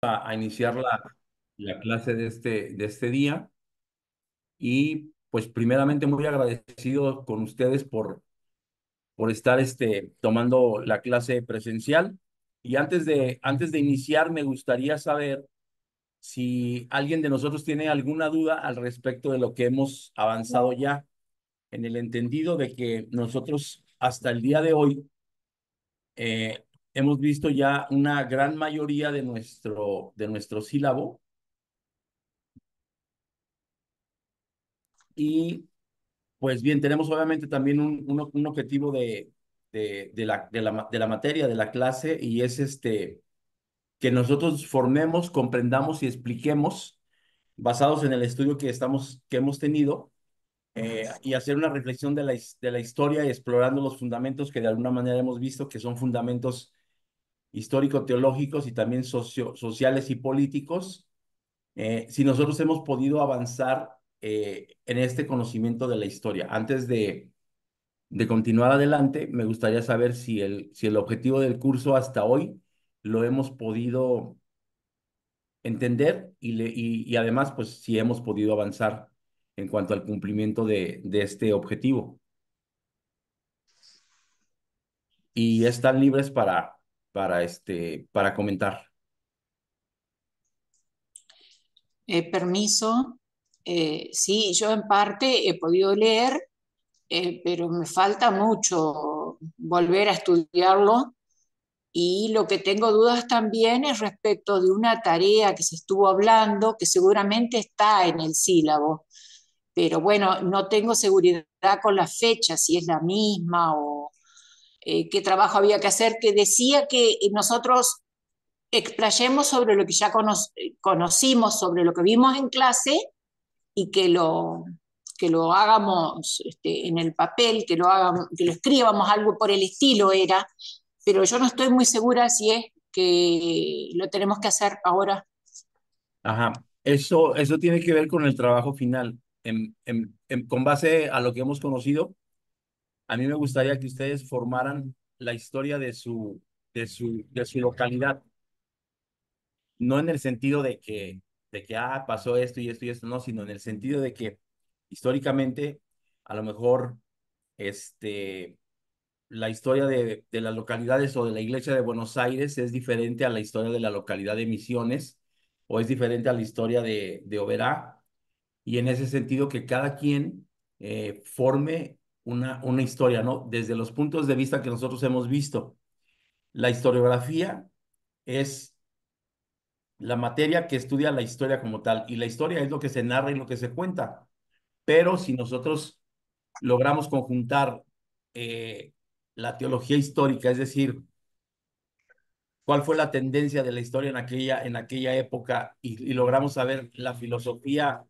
a iniciar la clase de este día y pues primeramente muy agradecido con ustedes por estar tomando la clase presencial. Y antes de iniciar, me gustaría saber si alguien de nosotros tiene alguna duda al respecto de lo que hemos avanzado ya, en el entendido de que nosotros hasta el día de hoy hemos visto ya una gran mayoría de nuestro sílabo. Y pues bien, tenemos obviamente también un objetivo de la materia, de la clase, y es que nosotros formemos, comprendamos y expliquemos, basados en el estudio que hemos tenido, y hacer una reflexión de la historia y explorando los fundamentos que de alguna manera hemos visto que son fundamentos histórico-teológicos y también sociales y políticos. Si nosotros hemos podido avanzar en este conocimiento de la historia. Antes de continuar adelante, me gustaría saber si el objetivo del curso hasta hoy lo hemos podido entender y además, pues, si hemos podido avanzar en cuanto al cumplimiento de este objetivo. Y están libres para comentar. Permiso. Sí, yo en parte he podido leer, pero me falta mucho volver a estudiarlo. Y lo que tengo dudas también es respecto de una tarea que se estuvo hablando, que seguramente está en el sílabo, pero bueno, no tengo seguridad con la fecha, si es la misma o qué trabajo había que hacer, que decía que nosotros explayemos sobre lo que ya conocimos, sobre lo que vimos en clase y que lo hagamos en el papel, que lo escribamos, algo por el estilo era, pero yo no estoy muy segura si es que lo tenemos que hacer ahora. Ajá. Eso tiene que ver con el trabajo final. Con base a lo que hemos conocido, a mí me gustaría que ustedes formaran la historia de su localidad, no en el sentido de que pasó esto y esto, no, sino en el sentido de que históricamente, a lo mejor, este, la historia de las localidades o de la iglesia de Buenos Aires es diferente a la historia de la localidad de Misiones, o es diferente a la historia de Oberá, y en ese sentido que cada quien forme una historia, ¿no? Desde los puntos de vista que nosotros hemos visto. La historiografía es la materia que estudia la historia como tal, y la historia es lo que se narra y lo que se cuenta. Pero si nosotros logramos conjuntar eh, la teología histórica, es decir, cuál fue la tendencia de la historia en aquella época, y logramos saber la filosofía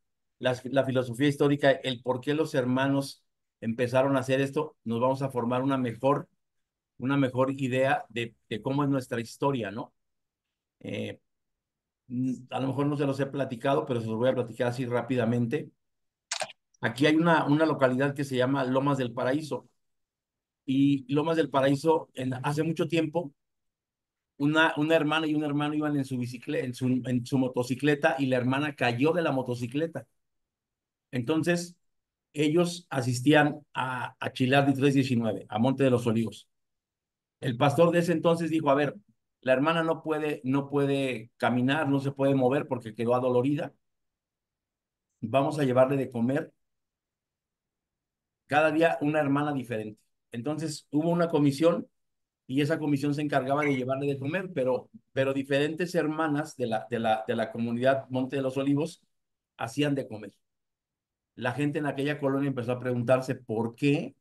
histórica, el por qué los hermanos empezaron a hacer esto, nos vamos a formar una mejor idea de cómo es nuestra historia, ¿no? Eh, a lo mejor no se los he platicado, pero se los voy a platicar así rápidamente. Aquí hay una localidad que se llama Lomas del Paraíso. Y Lomas del Paraíso, hace mucho tiempo, una hermana y un hermano iban en su bicicleta, en su motocicleta, y la hermana cayó de la motocicleta. Entonces, ellos asistían a Chilar de 319, a Monte de los Olivos. El pastor de ese entonces dijo, a ver, la hermana no puede caminar, no se puede mover porque quedó adolorida. Vamos a llevarle de comer cada día una hermana diferente. Entonces hubo una comisión y esa comisión se encargaba de llevarle de comer, pero diferentes hermanas de la comunidad Monte de los Olivos hacían de comer. La gente en aquella colonia empezó a preguntarse por qué,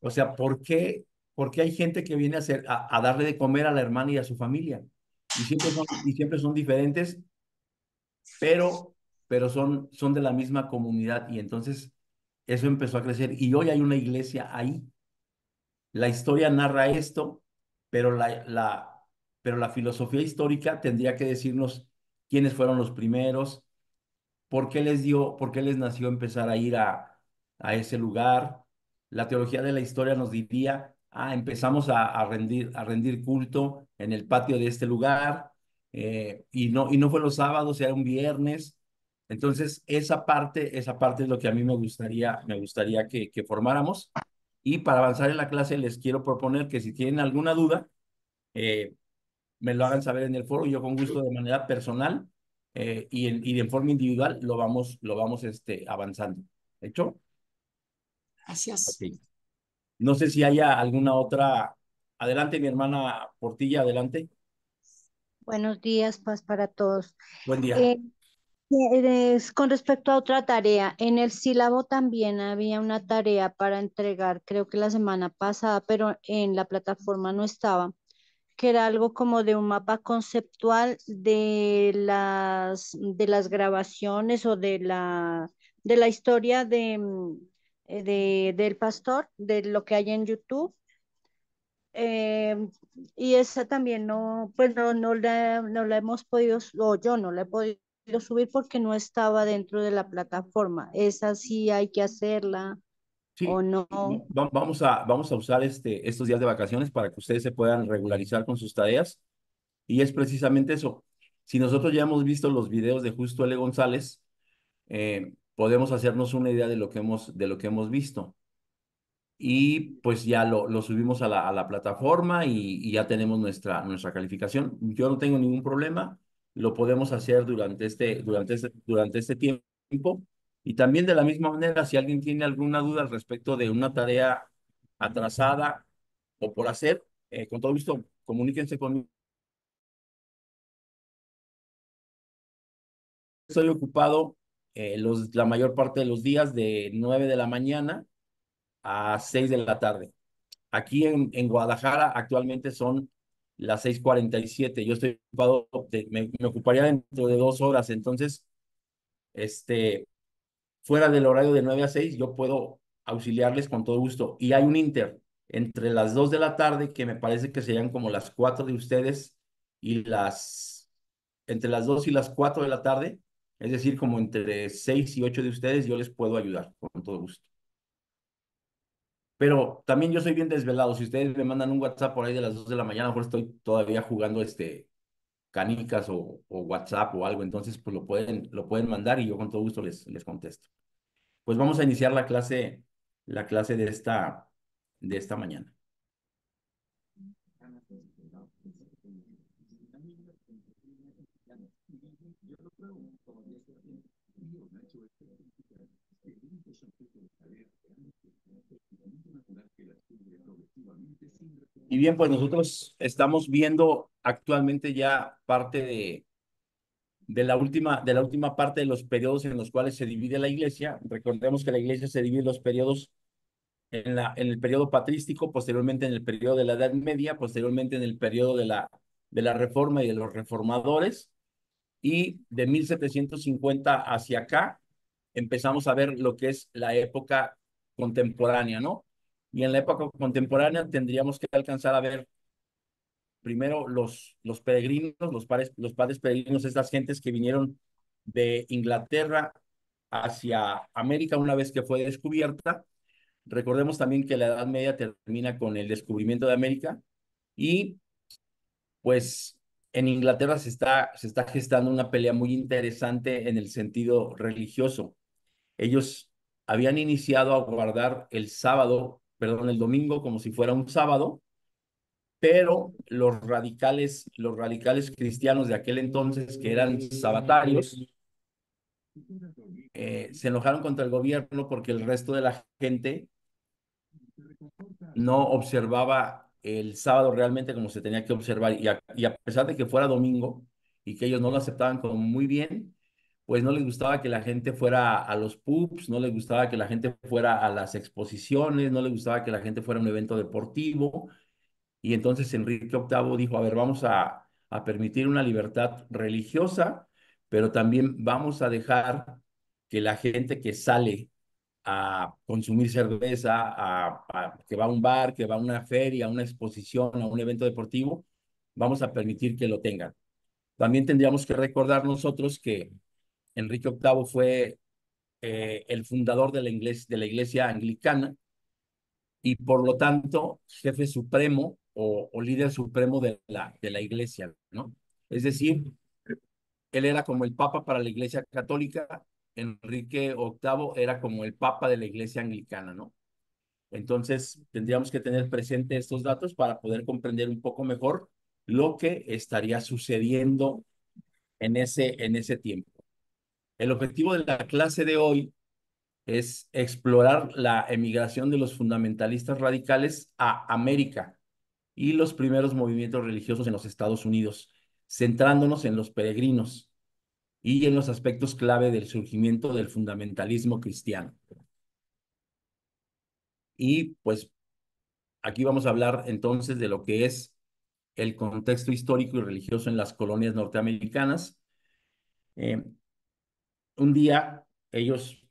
o sea, por qué hay gente que viene a darle de comer a la hermana y a su familia. Y siempre son diferentes, pero, son de la misma comunidad. Y entonces eso empezó a crecer. Y hoy hay una iglesia ahí. La historia narra esto, pero pero la filosofía histórica tendría que decirnos quiénes fueron los primeros, por qué les nació empezar a ir a ese lugar. La teología de la historia nos diría, empezamos a rendir culto en el patio de este lugar, y no fue los sábados, era un viernes. Entonces, esa parte es lo que a mí me gustaría que formáramos. Y para avanzar en la clase, les quiero proponer que si tienen alguna duda, eh, me lo hagan saber en el foro. Yo con gusto de manera personal y de forma individual lo vamos avanzando. ¿Hecho? Ok. Gracias. No sé si haya alguna otra. Adelante, mi hermana Portilla, adelante. Buenos días, paz para todos. Buen día. Eh, con respecto a otra tarea, en el sílabo también había una tarea para entregar, creo que la semana pasada, pero en la plataforma no estaba, que era algo como de un mapa conceptual de las grabaciones o de la historia del pastor, de lo que hay en YouTube. Eh, y esa también no, pues no la hemos podido, o yo no la he podido subir porque no estaba dentro de la plataforma. Esa sí hay que hacerla o Sí, no. vamos a usar estos días de vacaciones para que ustedes se puedan regularizar con sus tareas. Y es precisamente eso. Si nosotros ya hemos visto los videos de Justo L. González, podemos hacernos una idea de lo que hemos visto. Y pues ya lo subimos a a la plataforma y ya tenemos nuestra calificación. Yo no tengo ningún problema, lo podemos hacer durante este tiempo. Y también de la misma manera, si alguien tiene alguna duda al respecto de una tarea atrasada o por hacer, con todo gusto, comuníquense conmigo. Estoy ocupado la mayor parte de los días de 9 de la mañana a 6 de la tarde. Aquí en Guadalajara actualmente son las 6:47. Yo estoy ocupado, me ocuparía dentro de 2 horas. Entonces, este, fuera del horario de 9 a 6, yo puedo auxiliarles con todo gusto. Y hay un inter entre las 2 de la tarde, que me parece que serían como las 4 de ustedes, y entre las 2 y las 4 de la tarde, es decir, como entre 6 y 8 de ustedes, yo les puedo ayudar con todo gusto. Pero también yo soy bien desvelado. Si ustedes me mandan un WhatsApp por ahí de las 2 de la mañana, a lo mejor estoy todavía jugando canicas o WhatsApp o algo. Entonces, pues lo pueden mandar y yo con todo gusto les contesto. Pues vamos a iniciar la clase de esta mañana. Y bien, pues nosotros estamos viendo actualmente ya parte de la última parte de los periodos en los cuales se divide la iglesia. Recordemos que la iglesia se divide en los periodos en el periodo patrístico, posteriormente en el periodo de la Edad Media, posteriormente en el periodo de la Reforma y de los reformadores, y de 1750 hacia acá empezamos a ver lo que es la época contemporánea, ¿no? Y en la época contemporánea tendríamos que alcanzar a ver primero los peregrinos, los padres peregrinos, estas gentes que vinieron de Inglaterra hacia América una vez que fue descubierta. Recordemos también que la Edad Media termina con el descubrimiento de América y pues en Inglaterra se está gestando una pelea muy interesante en el sentido religioso. Ellos habían iniciado a guardar el domingo como si fuera un sábado, pero los radicales cristianos de aquel entonces, que eran sabatarios, se enojaron contra el gobierno porque el resto de la gente no observaba el sábado realmente como se tenía que observar. Y a pesar de que fuera domingo y que ellos no lo aceptaban como muy bien, pues no les gustaba que la gente fuera a los pubs, no les gustaba que la gente fuera a las exposiciones, no les gustaba que la gente fuera a un evento deportivo. Y entonces Enrique VIII dijo, a ver, vamos a permitir una libertad religiosa, pero también vamos a dejar que la gente que sale a consumir cerveza, que va a un bar, que va a una feria, a una exposición, a un evento deportivo, vamos a permitir que lo tengan. También tendríamos que recordar nosotros que Enrique VIII fue el fundador de la iglesia anglicana y por lo tanto jefe supremo o líder supremo de de la iglesia, ¿no? Es decir, él era como el papa para la Iglesia Católica, Enrique VIII era como el papa de la Iglesia Anglicana, ¿no? Entonces, tendríamos que tener presente estos datos para poder comprender un poco mejor lo que estaría sucediendo en ese tiempo. El objetivo de la clase de hoy es explorar la emigración de los fundamentalistas radicales a América y los primeros movimientos religiosos en los Estados Unidos, centrándonos en los peregrinos y en los aspectos clave del surgimiento del fundamentalismo cristiano. Y pues aquí vamos a hablar entonces de lo que es el contexto histórico y religioso en las colonias norteamericanas. Eh, un día ellos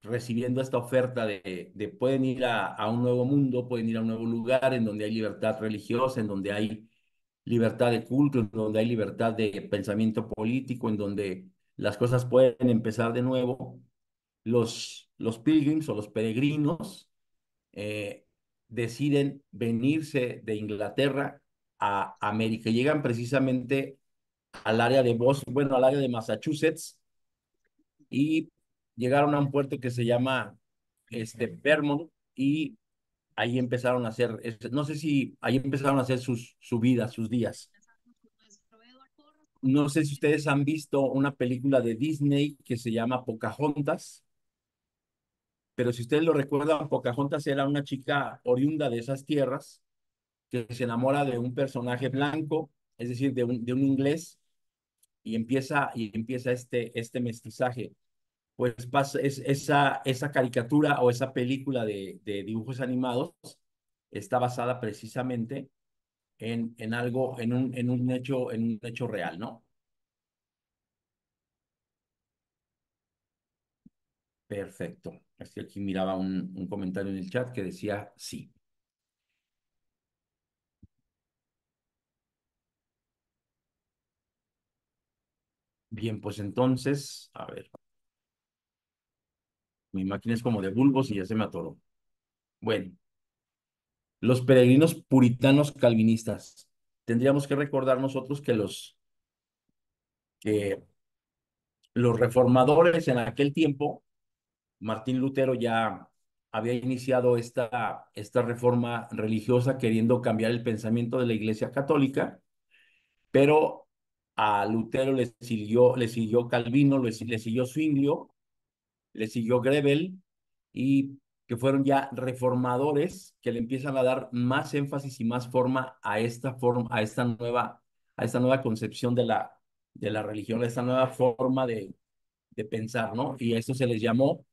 recibiendo esta oferta de pueden ir a un nuevo mundo, pueden ir a un nuevo lugar en donde hay libertad religiosa, en donde hay libertad de culto, en donde hay libertad de pensamiento político, en donde las cosas pueden empezar de nuevo. Los pilgrims o los peregrinos eh, deciden venirse de Inglaterra a América. Llegan precisamente al área de Boston, bueno, al área de Massachusetts, y llegaron a un puerto que se llama Vermont, y ahí empezaron a hacer, no sé si ahí empezaron a hacer su vida, sus días. No sé si ustedes han visto una película de Disney que se llama Pocahontas, pero si ustedes lo recuerdan, Pocahontas era una chica oriunda de esas tierras que se enamora de un personaje blanco, es decir, de un inglés, y empieza este mestizaje. Pues pasa, esa caricatura o esa película de dibujos animados está basada precisamente en algo, en un hecho real, ¿no? Perfecto. Así aquí miraba un comentario en el chat que decía sí. Bien, pues entonces, a ver, mi máquina es como de bulbos y ya se me atoró. Bueno, los peregrinos puritanos calvinistas. Tendríamos que recordar nosotros que los reformadores en aquel tiempo, Martín Lutero ya había iniciado esta reforma religiosa queriendo cambiar el pensamiento de la Iglesia Católica, pero a Lutero le siguió Calvino, le siguió Zwinglio, le siguió Grebel, y que fueron ya reformadores que le empiezan a dar más énfasis y más forma a a esta nueva concepción de la religión, a esta nueva forma de pensar, ¿no? Y a esto se les llamó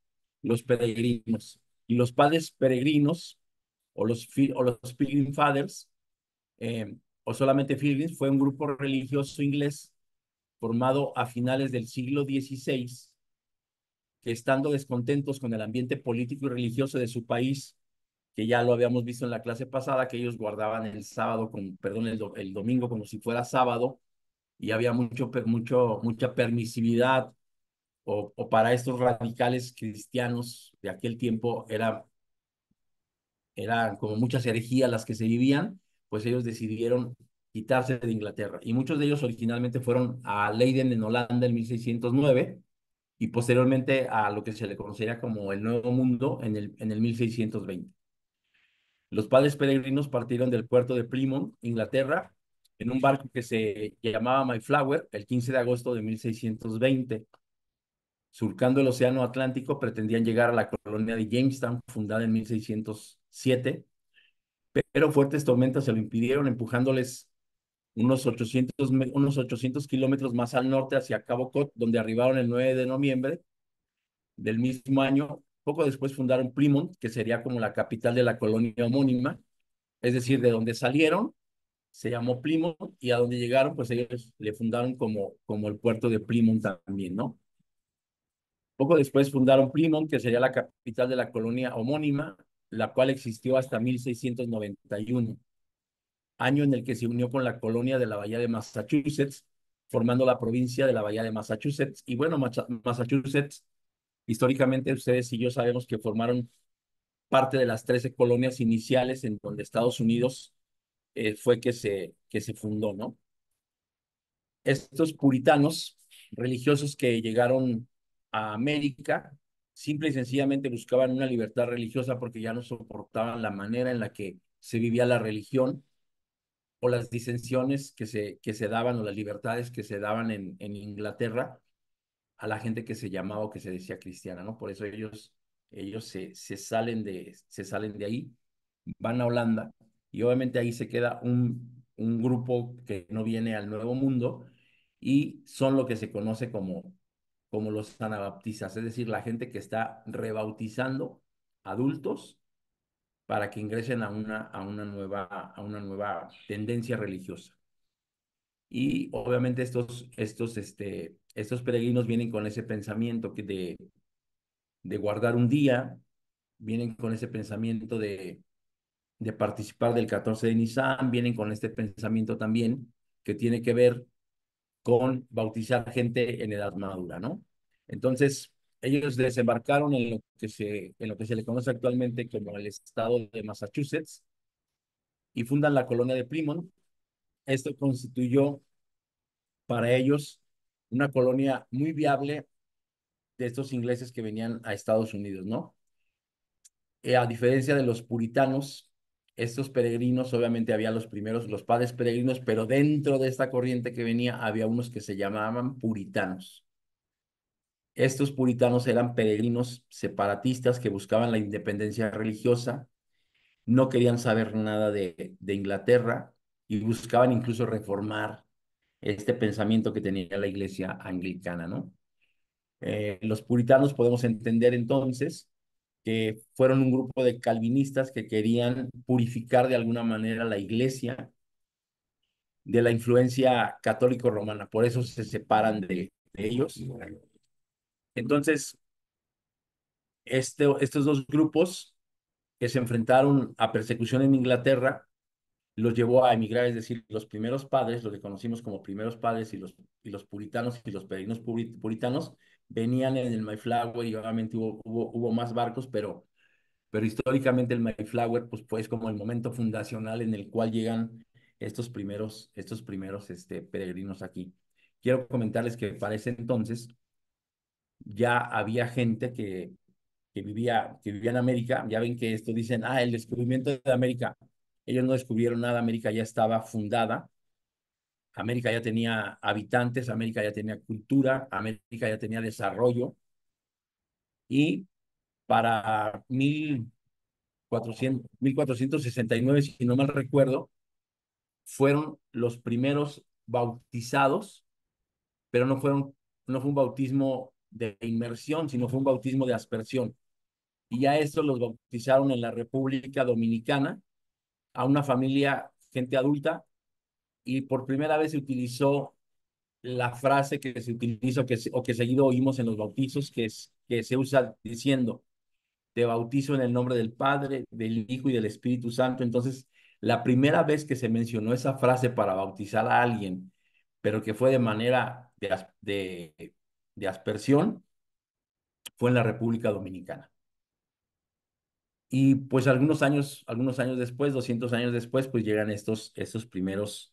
los peregrinos. Y los padres peregrinos, o los Pilgrim Fathers, o solamente Pilgrims, fue un grupo religioso inglés formado a finales del siglo XVI, que estando descontentos con el ambiente político y religioso de su país, que ya lo habíamos visto en la clase pasada, que ellos guardaban el sábado, perdón, el domingo como si fuera sábado, y había mucha permisividad, o para estos radicales cristianos de aquel tiempo eran como muchas herejías las que se vivían, pues ellos decidieron quitarse de Inglaterra. Y muchos de ellos originalmente fueron a Leiden en Holanda en 1609 y posteriormente a lo que se le conocería como el Nuevo Mundo en el 1620. Los padres peregrinos partieron del puerto de Plymouth, Inglaterra, en un barco que se llamaba Mayflower el 15 de agosto de 1620. Surcando el Océano Atlántico, pretendían llegar a la colonia de Jamestown, fundada en 1607, pero fuertes tormentas se lo impidieron, empujándoles unos 800 kilómetros más al norte hacia Cabo Cod, donde arribaron el 9 de noviembre del mismo año. Poco después fundaron Plymouth, que sería como la capital de la colonia homónima, es decir, de donde salieron, se llamó Plymouth, y a donde llegaron, pues ellos le fundaron como el puerto de Plymouth también, ¿no? Poco después fundaron Plymouth, que sería la capital de la colonia homónima, la cual existió hasta 1691, año en el que se unió con la colonia de la Bahía de Massachusetts, formando la provincia de la Bahía de Massachusetts. Y bueno, Massachusetts, históricamente ustedes y yo sabemos que formaron parte de las 13 colonias iniciales en donde Estados Unidos fue que se fundó, ¿no? estos puritanos religiosos que llegaron a América, simple y sencillamente buscaban una libertad religiosa porque ya no soportaban la manera en la que se vivía la religión o las disensiones que se daban o las libertades que se daban en Inglaterra a la gente que se llamaba o que se decía cristiana, ¿no? Por eso ellos se salen de ahí, van a Holanda y obviamente ahí se queda un grupo que no viene al Nuevo Mundo y son lo que se conoce como los anabaptistas, es decir, la gente que está rebautizando adultos para que ingresen a una nueva tendencia religiosa. Y obviamente estos peregrinos vienen con ese pensamiento de guardar un día, vienen con ese pensamiento de participar del 14 de Nisan, vienen con este pensamiento también que tiene que ver con bautizar gente en edad madura, ¿no? Entonces, ellos desembarcaron en lo que se le conoce actualmente como el estado de Massachusetts y fundan la colonia de Plymouth. Esto constituyó para ellos una colonia muy viable de estos ingleses que venían a Estados Unidos, ¿no? A diferencia de los puritanos, estos peregrinos, obviamente había los primeros, los padres peregrinos, pero dentro de esta corriente que venía había unos que se llamaban puritanos. Estos puritanos eran peregrinos separatistas que buscaban la independencia religiosa, no querían saber nada de Inglaterra y buscaban incluso reformar este pensamiento que tenía la iglesia anglicana, ¿no? Los puritanos podemos entender entonces que fueron un grupo de calvinistas que querían purificar de alguna manera la iglesia de la influencia católico-romana, por eso se separan de ellos. Entonces, estos dos grupos que se enfrentaron a persecución en Inglaterra los llevó a emigrar, es decir, los primeros padres, los que conocimos como primeros padres y los puritanos y los peregrinos puritanos, venían en el Mayflower y obviamente hubo más barcos, pero históricamente el Mayflower pues, es como el momento fundacional en el cual llegan estos primeros peregrinos aquí. Quiero comentarles que para ese entonces ya había gente que vivía en América. Ya ven que esto dicen, el descubrimiento de América. Ellos no descubrieron nada, América ya estaba fundada, América ya tenía habitantes, América ya tenía cultura, América ya tenía desarrollo y para 1469, si no mal recuerdo, fueron los primeros bautizados, pero no fue un bautismo de inmersión, sino fue un bautismo de aspersión. Y ya estos los bautizaron en la República Dominicana a una familia, gente adulta, y por primera vez se utilizó la frase que se utiliza o que seguido oímos en los bautizos, que se usa diciendo, te bautizo en el nombre del Padre, del Hijo y del Espíritu Santo. Entonces, la primera vez que se mencionó esa frase para bautizar a alguien, pero que fue de manera de aspersión, fue en la República Dominicana. Y pues algunos años después, 200 años después, pues llegan estos primeros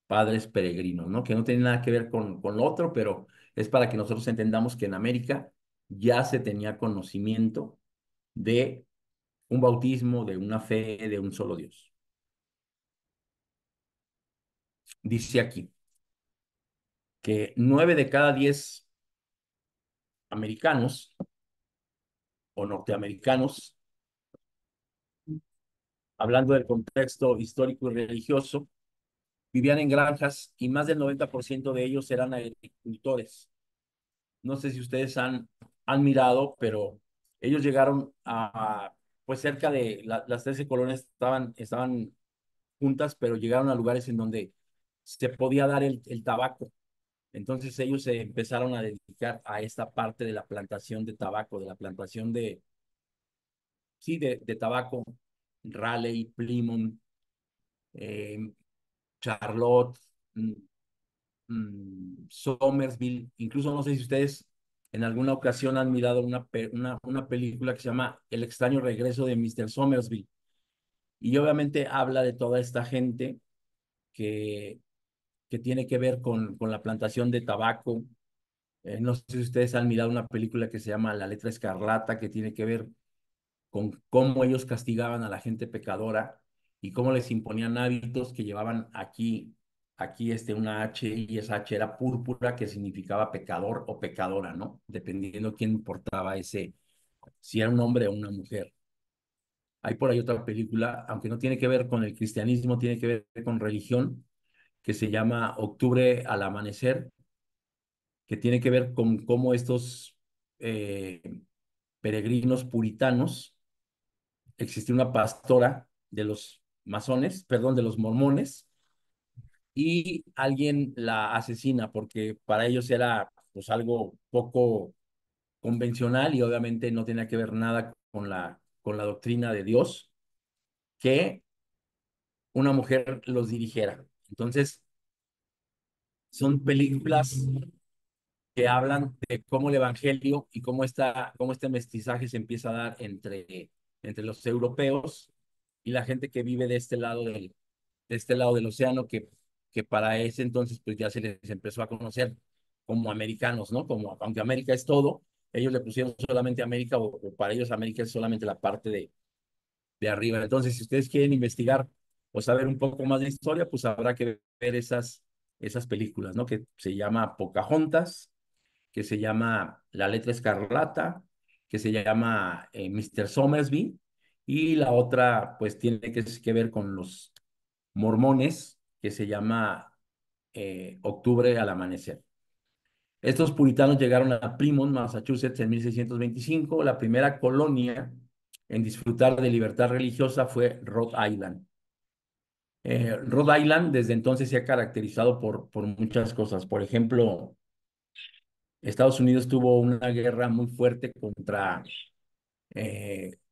padres peregrinos, ¿no? Que no tienen nada que ver con lo otro, pero es para que nosotros entendamos que en América ya se tenía conocimiento de un bautismo, de una fe, de un solo Dios. Dice aquí que 9 de cada 10 americanos o norteamericanos, hablando del contexto histórico y religioso, vivían en granjas y más del 90% de ellos eran agricultores. No sé si ustedes han mirado, pero ellos llegaron pues cerca de las 13 colonias estaban juntas, pero llegaron a lugares en donde se podía dar el tabaco. Entonces ellos se empezaron a dedicar a esta parte de la plantación de tabaco, de la plantación sí, de tabaco, Raleigh, Plymouth, eh, Charlotte, Somersville. Incluso no sé si ustedes en alguna ocasión han mirado una película que se llama El extraño regreso de Mr. Somersville. Y obviamente habla de toda esta gente que que tiene que ver con la plantación de tabaco. No sé si ustedes han mirado una película que se llama La Letra Escarlata, que tiene que ver con cómo ellos castigaban a la gente pecadora y cómo les imponían hábitos que llevaban aquí una H, y esa H era púrpura, que significaba pecador o pecadora, ¿no? Dependiendo quién portaba ese, si era un hombre o una mujer. Hay por ahí otra película, aunque no tiene que ver con el cristianismo, tiene que ver con religión, que se llama Octubre al Amanecer, que tiene que ver con cómo estos eh, peregrinos puritanos, existió una pastora de los masones, perdón, de los mormones, y alguien la asesina porque para ellos era pues algo poco convencional y obviamente no tenía que ver nada con la doctrina de Dios, que una mujer los dirigiera. Entonces, son películas que hablan de cómo el evangelio y cómo este mestizaje se empieza a dar entre los europeos y la gente que vive de este lado del océano, que para ese entonces pues ya se les empezó a conocer como americanos, ¿no? Como, aunque América es todo, ellos le pusieron solamente América, o para ellos América es solamente la parte de arriba. Entonces, si ustedes quieren investigar o saber un poco más de historia, pues habrá que ver esas películas, ¿no? Que se llama Pocahontas, que se llama La Letra Escarlata, que se llama Mr. Somersby, y la otra, pues tiene que ver con los mormones, que se llama Octubre al Amanecer. Estos puritanos llegaron a Plymouth, Massachusetts, en 1625. La primera colonia en disfrutar de libertad religiosa fue Rhode Island. Rhode Island desde entonces se ha caracterizado por muchas cosas. Por ejemplo, Estados Unidos tuvo una guerra muy fuerte contra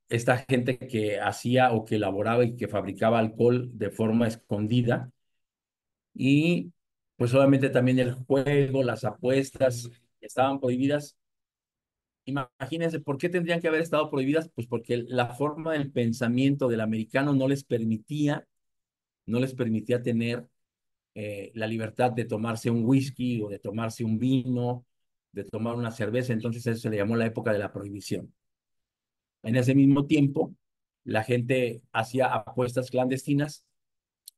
esta gente que hacía o que elaboraba y que fabricaba alcohol de forma escondida. Y pues obviamente también el juego, las apuestas estaban prohibidas. Imagínense, ¿por qué tendrían que haber estado prohibidas? Pues porque la forma del pensamiento del americano no les permitía tener la libertad de tomarse un whisky o de tomarse un vino, de tomar una cerveza. Entonces eso se le llamó la época de la prohibición. En ese mismo tiempo, la gente hacía apuestas clandestinas,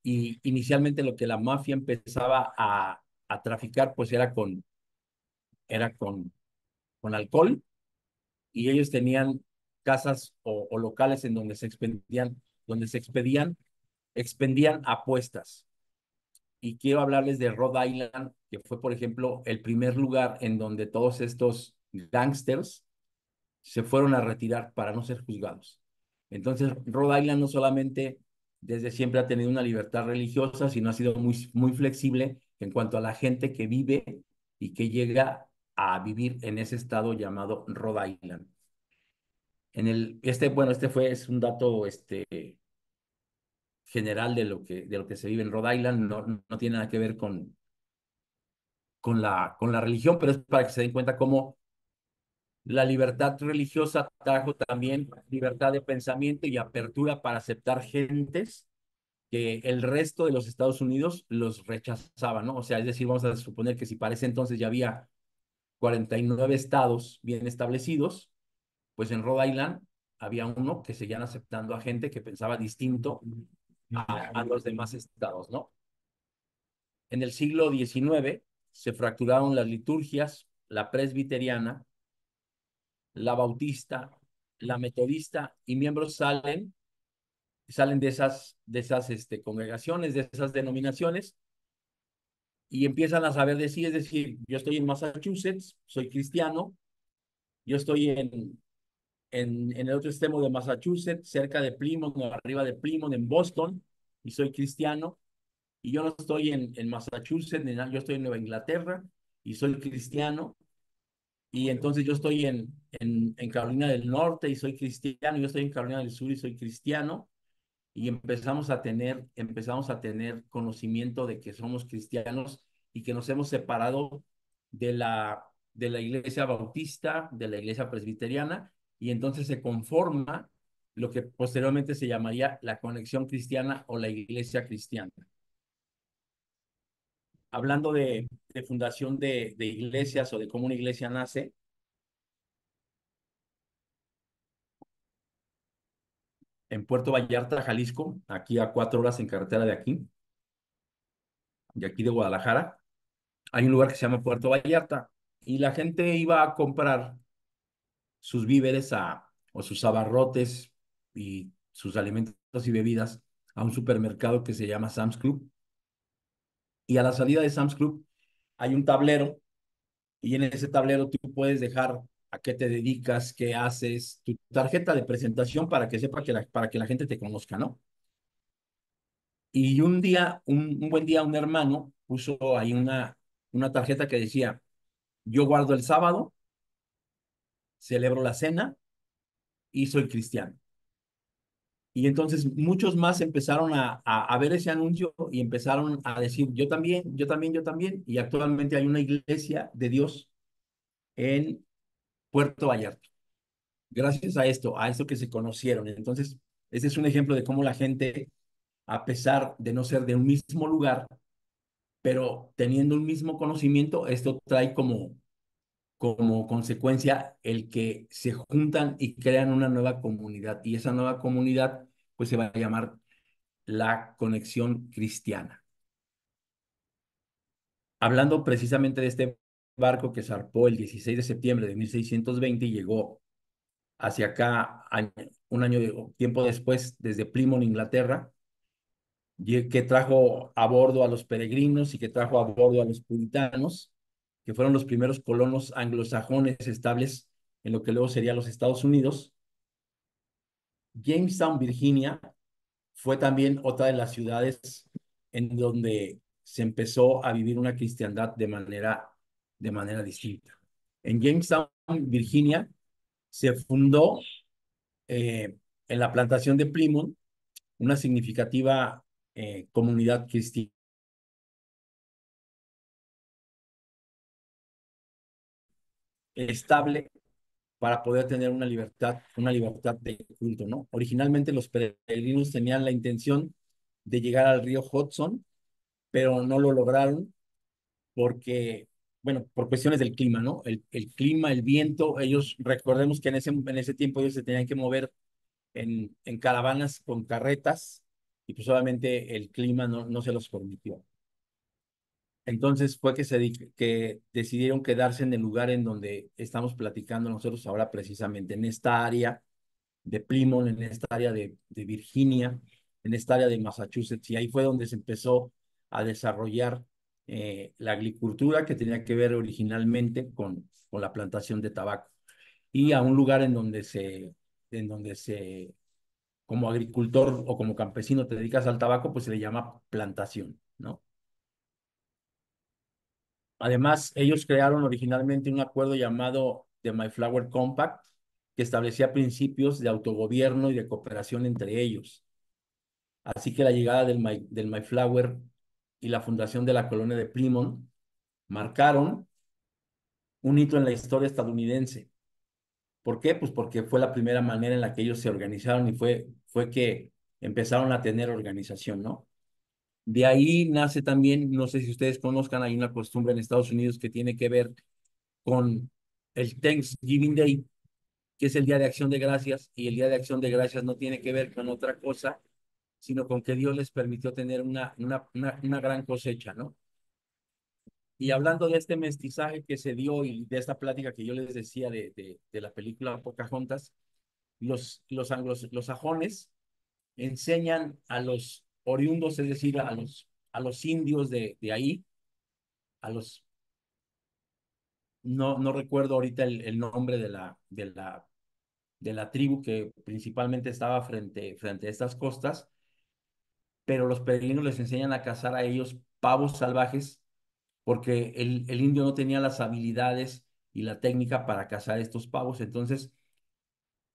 y inicialmente lo que la mafia empezaba a traficar pues era con alcohol, y ellos tenían casas o locales en donde expendían apuestas. Y quiero hablarles de Rhode Island, que fue, por ejemplo, el primer lugar en donde todos estos gangsters se fueron a retirar para no ser juzgados. Entonces, Rhode Island no solamente desde siempre ha tenido una libertad religiosa, sino ha sido muy, muy flexible en cuanto a la gente que vive y que llega a vivir en ese estado llamado Rhode Island. Bueno, es un dato general de lo que se vive en Rhode Island. No tiene nada que ver con la religión, pero es para que se den cuenta cómo la libertad religiosa trajo también libertad de pensamiento y apertura para aceptar gentes que el resto de los Estados Unidos los rechazaba, ¿no? O sea, es decir, vamos a suponer que si para ese entonces ya había 49 estados bien establecidos, pues en Rhode Island había uno que seguían aceptando a gente que pensaba distinto a los demás estados, ¿no? En el siglo XIX se fracturaron las liturgias, la presbiteriana, la bautista, la metodista, y miembros salen de esas congregaciones, de esas denominaciones, y empiezan a saber de sí. Es decir, yo estoy en Massachusetts, soy cristiano, yo estoy en el otro extremo de Massachusetts, cerca de Plymouth, o arriba de Plymouth, en Boston, y soy cristiano, y yo no estoy en Massachusetts, yo estoy en Nueva Inglaterra, y soy cristiano, y entonces yo estoy en Carolina del Norte y soy cristiano, yo estoy en Carolina del Sur y soy cristiano, y empezamos a tener conocimiento de que somos cristianos y que nos hemos separado de la iglesia bautista, de la iglesia presbiteriana, y entonces se conforma lo que posteriormente se llamaría la conexión cristiana o la iglesia cristiana. hablando de fundación de iglesias o de cómo una iglesia nace, en Puerto Vallarta, Jalisco, aquí a 4 horas en carretera de aquí de Guadalajara, hay un lugar que se llama Puerto Vallarta y la gente iba a comprar sus víveres o sus abarrotes y sus alimentos y bebidas a un supermercado que se llama Sam's Club. Y a la salida de Sam's Club hay un tablero y en ese tablero tú puedes dejar a qué te dedicas, qué haces, tu tarjeta de presentación para que sepa para que la gente te conozca, ¿no? Y un día, un buen día, un hermano puso ahí una tarjeta que decía, yo guardo el sábado, celebro la cena y soy cristiano. Y entonces muchos más empezaron a ver ese anuncio y empezaron a decir, yo también, yo también, yo también. Y actualmente hay una iglesia de Dios en Puerto Vallarta. Gracias a esto que se conocieron. Entonces, ese es un ejemplo de cómo la gente, a pesar de no ser de un mismo lugar, pero teniendo un mismo conocimiento, esto trae como consecuencia el que se juntan y crean una nueva comunidad. Y esa nueva comunidad, pues se va a llamar la conexión cristiana. Hablando precisamente de este barco que zarpó el 16 de septiembre de 1620 y llegó hacia acá un año tiempo después desde Plymouth, Inglaterra, y que trajo a bordo a los peregrinos y que trajo a bordo a los puritanos, que fueron los primeros colonos anglosajones estables en lo que luego sería los Estados Unidos. Jamestown, Virginia, fue también otra de las ciudades en donde se empezó a vivir una cristiandad de manera distinta. En Jamestown, Virginia, se fundó en la plantación de Plymouth una significativa comunidad cristiana estable para poder tener una libertad de culto, ¿no? Originalmente los peregrinos tenían la intención de llegar al río Hudson, pero no lo lograron porque, bueno, por cuestiones del clima, ¿no? El clima, el viento, ellos, recordemos que en ese tiempo ellos se tenían que mover en caravanas con carretas y pues obviamente el clima no se los permitió. Entonces fue que decidieron quedarse en el lugar en donde estamos platicando nosotros ahora precisamente, en esta área de Plymouth, en esta área de Virginia, en esta área de Massachusetts, y ahí fue donde se empezó a desarrollar la agricultura que tenía que ver originalmente con la plantación de tabaco. Y a un lugar en donde como agricultor o como campesino te dedicas al tabaco, pues se le llama plantación, ¿no? Además, ellos crearon originalmente un acuerdo llamado The Mayflower Compact, que establecía principios de autogobierno y de cooperación entre ellos. Así que la llegada del Mayflower y la fundación de la colonia de Plymouth marcaron un hito en la historia estadounidense. ¿Por qué? Pues porque fue la primera manera en la que ellos se organizaron y fue que empezaron a tener organización, ¿no? De ahí nace también, no sé si ustedes conozcan, hay una costumbre en Estados Unidos que tiene que ver con el Thanksgiving Day, que es el Día de Acción de Gracias, y el Día de Acción de Gracias no tiene que ver con otra cosa, sino con que Dios les permitió tener una gran cosecha, ¿no? Y hablando de este mestizaje que se dio y de esta plática que yo les decía de la película Pocahontas, los sajones enseñan a los oriundos, es decir, a los indios de ahí, a los, no recuerdo ahorita el nombre de la tribu que principalmente estaba frente a estas costas, pero los peregrinos les enseñan a cazar a ellos pavos salvajes porque el indio no tenía las habilidades y la técnica para cazar estos pavos. Entonces,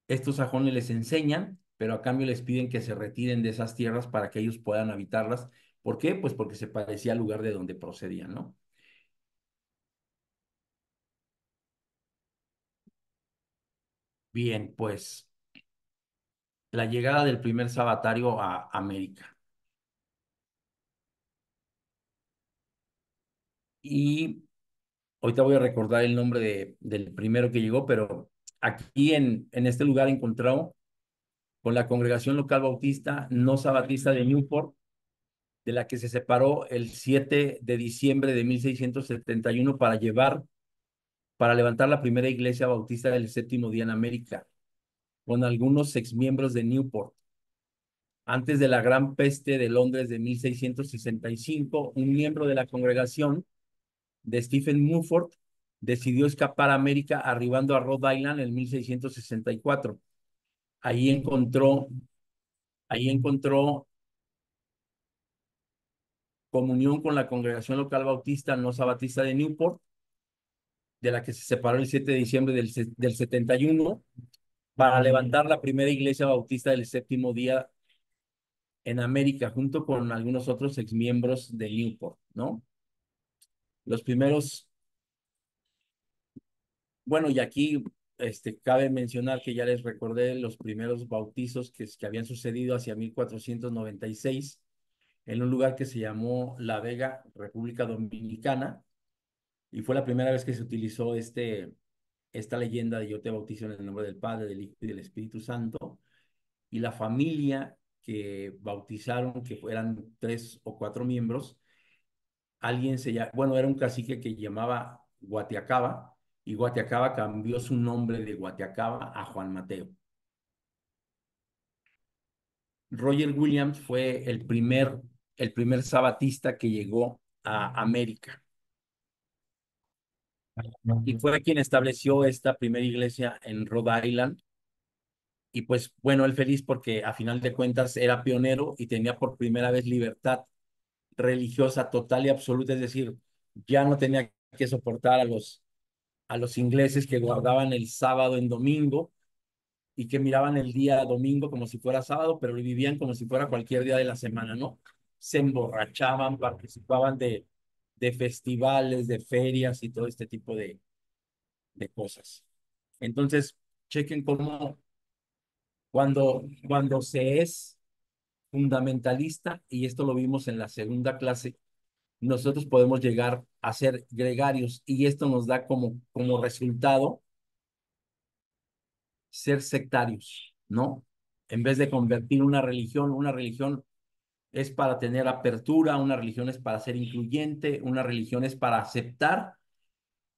estos sajones les enseñan, pero a cambio les piden que se retiren de esas tierras para que ellos puedan habitarlas. ¿Por qué? Pues porque se parecía al lugar de donde procedían, ¿no? Bien, pues la llegada del primer sabatario a América. y ahorita voy a recordar el nombre del primero que llegó, pero aquí en este lugar encontró con la congregación local bautista no sabatista de Newport, de la que se separó el 7 de diciembre de 1671 para levantar la primera iglesia bautista del séptimo día en América, con algunos exmiembros de Newport. Antes de la Gran Peste de Londres de 1665, un miembro de la congregación de Stephen Mumford decidió escapar a América arribando a Rhode Island en 1664. Ahí encontró, ahí encontró comunión con la congregación local bautista no sabatista de Newport, de la que se separó el 7 de diciembre del 71, para levantar la primera iglesia bautista del séptimo día en América, junto con algunos otros exmiembros de Newport, ¿no? Los primeros, bueno, y aquí cabe mencionar que ya les recordé los primeros bautizos que habían sucedido hacia 1496 en un lugar que se llamó La Vega, República Dominicana, y fue la primera vez que se utilizó esta leyenda de yo te bautizo en el nombre del Padre, del Hijo y del Espíritu Santo, y la familia que bautizaron, que eran 3 o 4 miembros, bueno, era un cacique que llamaba Guatiacaba, y Guatiacaba cambió su nombre de Guatiacaba a Juan Mateo. Roger Williams fue el primer sabatista que llegó a América y fue quien estableció esta primera iglesia en Rhode Island. Y pues bueno, él feliz porque a final de cuentas era pionero y tenía por primera vez libertad religiosa total y absoluta, es decir, ya no tenía que soportar a los ingleses que guardaban el sábado en domingo y que miraban el día domingo como si fuera sábado, pero lo vivían como si fuera cualquier día de la semana, ¿no? Se emborrachaban, participaban de festivales, de ferias y todo este tipo de cosas. Entonces, chequen cómo cuando se es fundamentalista, y esto lo vimos en la segunda clase, nosotros podemos llegar a ser gregarios y esto nos da como resultado ser sectarios, ¿no? En vez de convertir una religión es para tener apertura, una religión es para ser incluyente, una religión es para aceptar,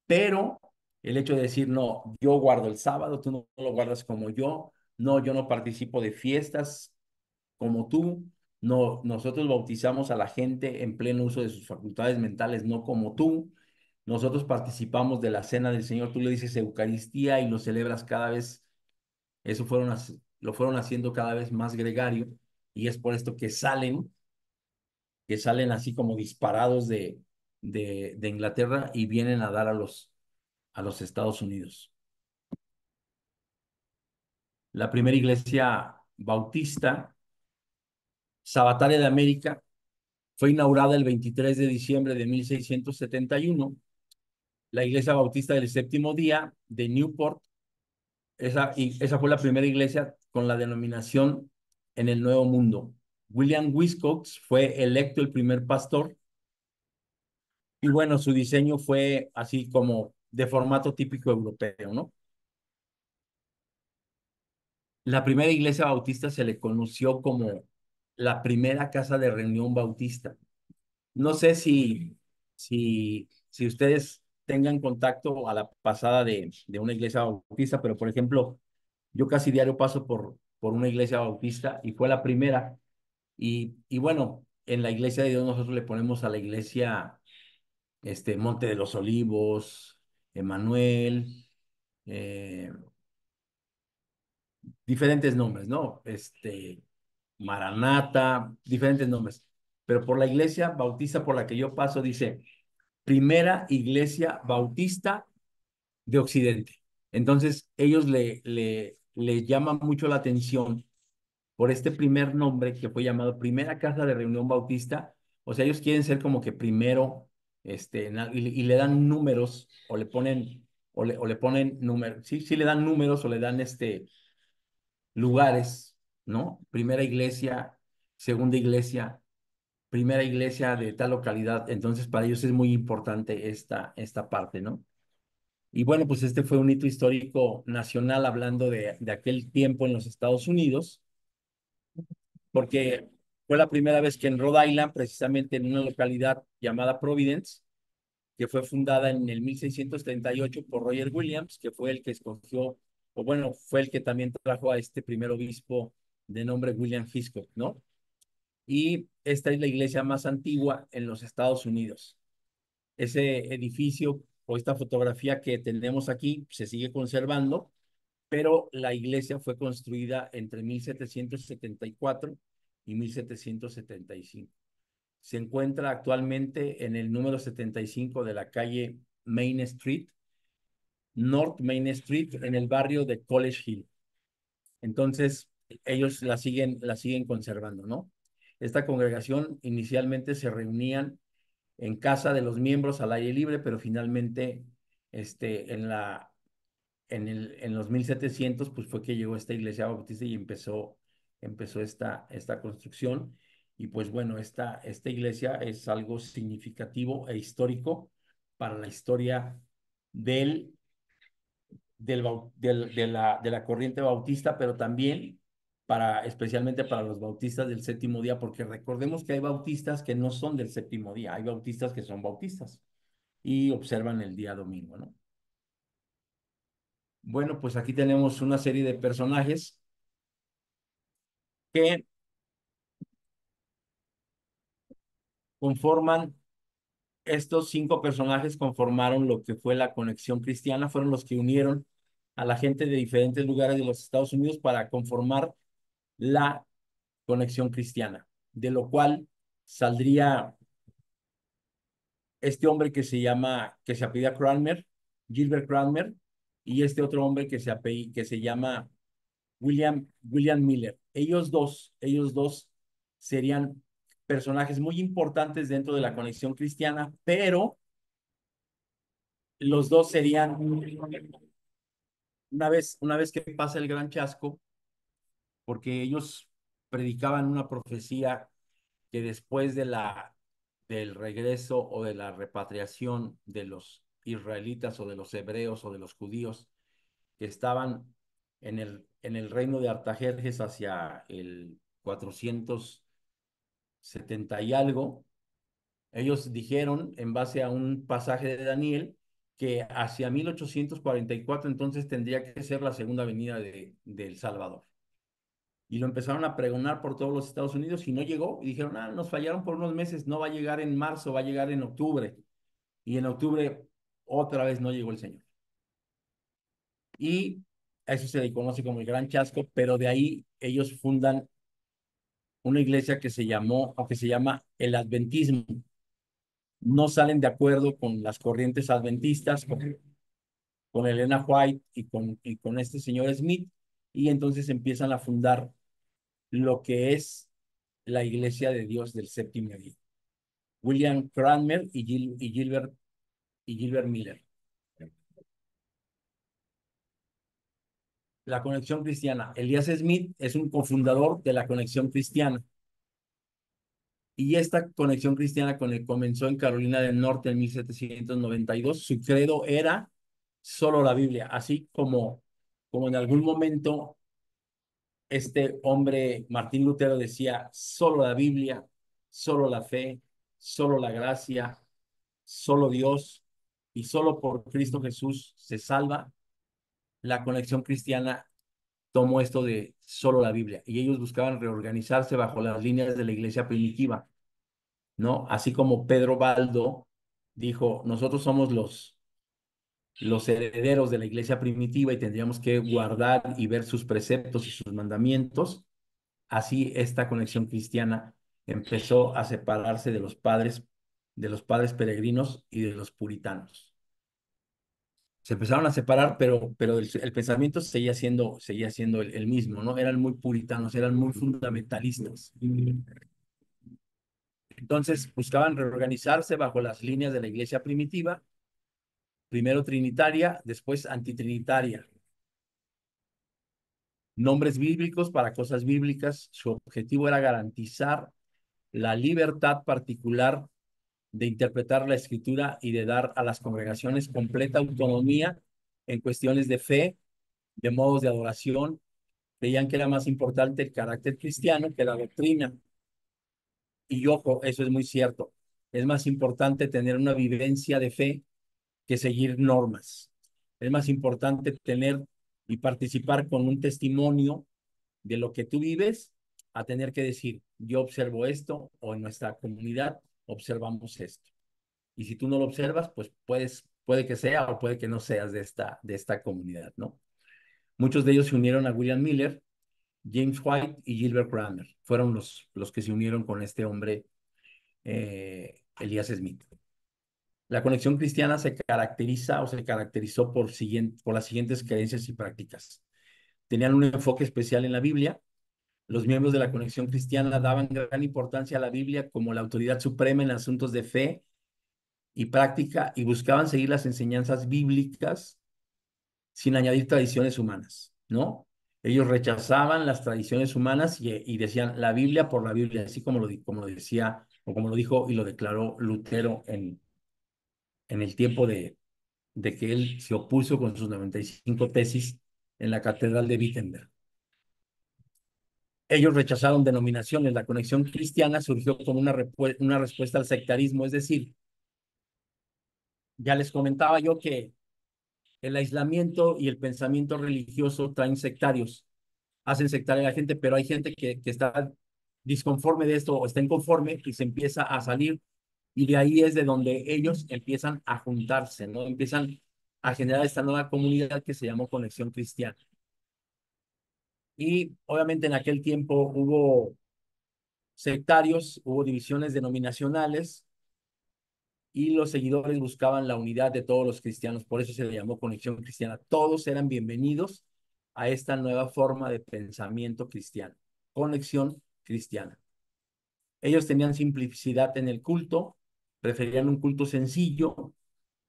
pero el hecho de decir, no, yo guardo el sábado, tú no lo guardas como no, yo no participo de fiestas como tú, no, nosotros bautizamos a la gente en pleno uso de sus facultades mentales, no como tú. Nosotros participamos de la cena del Señor, tú le dices Eucaristía y lo celebras cada vez. Lo fueron haciendo cada vez más gregario y es por esto que salen así como disparados de Inglaterra y vienen a dar a los Estados Unidos. La primera iglesia bautista sabataria de América fue inaugurada el 23 de diciembre de 1671. La iglesia bautista del séptimo día de Newport, esa fue la primera iglesia con la denominación en el Nuevo Mundo. William Wiscox fue electo el primer pastor y bueno, su diseño fue así como de formato típico europeo, ¿no? La primera iglesia bautista se le conoció como la primera casa de reunión bautista. No sé si ustedes tengan contacto a la pasada de una iglesia bautista, pero por ejemplo, yo casi diario paso por una iglesia bautista y fue la primera. Y bueno, en la iglesia de Dios nosotros le ponemos a la iglesia Monte de los Olivos, Emanuel, eh, diferentes nombres, ¿no? Maranata, diferentes nombres. Pero por la iglesia bautista por la que yo paso dice Primera Iglesia Bautista de Occidente. Entonces, ellos le llaman mucho la atención por este primer nombre que fue llamado Primera Casa de Reunión Bautista. O sea, ellos quieren ser como que primero, y le dan números o le ponen números, sí, sí le dan números o le dan lugares, ¿no? Primera iglesia, segunda iglesia, primera iglesia de tal localidad. Entonces, para ellos es muy importante esta parte, ¿no? Y bueno, pues este fue un hito histórico nacional hablando de aquel tiempo en los Estados Unidos, porque fue la primera vez que en Rhode Island, precisamente en una localidad llamada Providence, que fue fundada en el 1638 por Roger Williams, que fue el que escogió, o bueno, fue el que también trajo a este primer obispo de nombre William Hiscock, ¿no? Y esta es la iglesia más antigua en los Estados Unidos. Ese edificio o esta fotografía que tenemos aquí se sigue conservando, pero la iglesia fue construida entre 1774 y 1775. Se encuentra actualmente en el número 75 de la calle Main Street, North Main Street, en el barrio de College Hill. Entonces, ellos la siguen conservando, ¿no? Esta congregación inicialmente se reunían en casa de los miembros al aire libre, pero finalmente, en los 1700 pues fue que llegó esta iglesia bautista y empezó esta construcción. Y pues bueno, esta iglesia es algo significativo e histórico para la historia del, de la corriente bautista, pero también especialmente para los bautistas del séptimo día, porque recordemos que hay bautistas que no son del séptimo día, hay bautistas que son bautistas y observan el día domingo, ¿no? Bueno, pues aquí tenemos una serie de personajes que conforman, estos 5 personajes conformaron lo que fue la conexión cristiana, fueron los que unieron a la gente de diferentes lugares de los Estados Unidos para conformar la conexión cristiana, de lo cual saldría este hombre que se apellida Cranmer, Gilbert Cranmer, y este otro hombre que se llama William Miller. Ellos dos serían personajes muy importantes dentro de la conexión cristiana, pero los dos serían, una vez que pasa el gran chasco, porque ellos predicaban una profecía que después del regreso o de la repatriación de los israelitas o de los hebreos o de los judíos que estaban en el reino de Artajerjes hacia el 470 y algo, ellos dijeron, en base a un pasaje de Daniel, que hacia 1844 entonces tendría que ser la segunda venida del Salvador. Y lo empezaron a pregonar por todos los Estados Unidos y no llegó. Y dijeron, nos fallaron por unos meses, no va a llegar en marzo, va a llegar en octubre. Y en octubre otra vez no llegó el Señor. Y a eso se le conoce como el Gran Chasco, pero de ahí ellos fundan una iglesia que se llamó, o que se llama el Adventismo. No salen de acuerdo con las corrientes adventistas, con Elena White y con este señor Smith, y entonces empiezan a fundar lo que es la Iglesia de Dios del séptimo día. William Cranmer y Gilbert Miller. La Conexión Cristiana. Elias Smith es un cofundador de la Conexión Cristiana. Y esta Conexión Cristiana comenzó en Carolina del Norte en 1792. Su credo era solo la Biblia, así como en algún momento este hombre, Martín Lutero, decía solo la Biblia, solo la fe, solo la gracia, solo Dios y solo por Cristo Jesús se salva. La Conexión Cristiana tomó esto de solo la Biblia y ellos buscaban reorganizarse bajo las líneas de la iglesia primitiva, ¿no? Así como Pedro Baldo dijo, nosotros somos los herederos de la iglesia primitiva y tendríamos que guardar y ver sus preceptos y sus mandamientos. Así esta Conexión Cristiana empezó a separarse de los padres peregrinos y de los puritanos. Se empezaron a separar, pero el pensamiento seguía siendo el mismo, ¿no? Eran muy puritanos, eran muy fundamentalistas. Entonces buscaban reorganizarse bajo las líneas de la iglesia primitiva, primero trinitaria, después antitrinitaria. Nombres bíblicos para cosas bíblicas. Su objetivo era garantizar la libertad particular de interpretar la escritura y de dar a las congregaciones completa autonomía en cuestiones de fe, de modos de adoración. Veían que era más importante el carácter cristiano que la doctrina. Y ojo, eso es muy cierto. Es más importante tener una vivencia de fe que seguir normas. Es más importante tener y participar con un testimonio de lo que tú vives a tener que decir, yo observo esto o en nuestra comunidad observamos esto. Y si tú no lo observas, pues puede que sea o puede que no seas de esta comunidad, ¿no? Muchos de ellos se unieron a William Miller, James White y Gilbert Cramer. Fueron los que se unieron con este hombre, Elias Smith. La conexión cristiana se caracteriza o se caracterizó por las siguientes creencias y prácticas. Tenían un enfoque especial en la Biblia. Los miembros de la conexión cristiana daban gran importancia a la Biblia como la autoridad suprema en asuntos de fe y práctica y buscaban seguir las enseñanzas bíblicas sin añadir tradiciones humanas, ¿no? Ellos rechazaban las tradiciones humanas y decían la Biblia por la Biblia, así como lo decía o como lo dijo y lo declaró Lutero en el tiempo de que él se opuso con sus 95 tesis en la Catedral de Wittenberg. Ellos rechazaron denominaciones. La conexión cristiana surgió como una respuesta al sectarismo, es decir, ya les comentaba yo que el aislamiento y el pensamiento religioso traen sectarios, hacen sectaria a la gente, pero hay gente que está disconforme de esto o está inconforme y se empieza a salir y de ahí es de donde ellos empiezan a juntarse, ¿no? Empiezan a generar esta nueva comunidad que se llamó Conexión Cristiana. Y obviamente en aquel tiempo hubo sectarios, hubo divisiones denominacionales y los seguidores buscaban la unidad de todos los cristianos, por eso se le llamó Conexión Cristiana. Todos eran bienvenidos a esta nueva forma de pensamiento cristiano, Conexión Cristiana. Ellos tenían simplicidad en el culto, preferían un culto sencillo,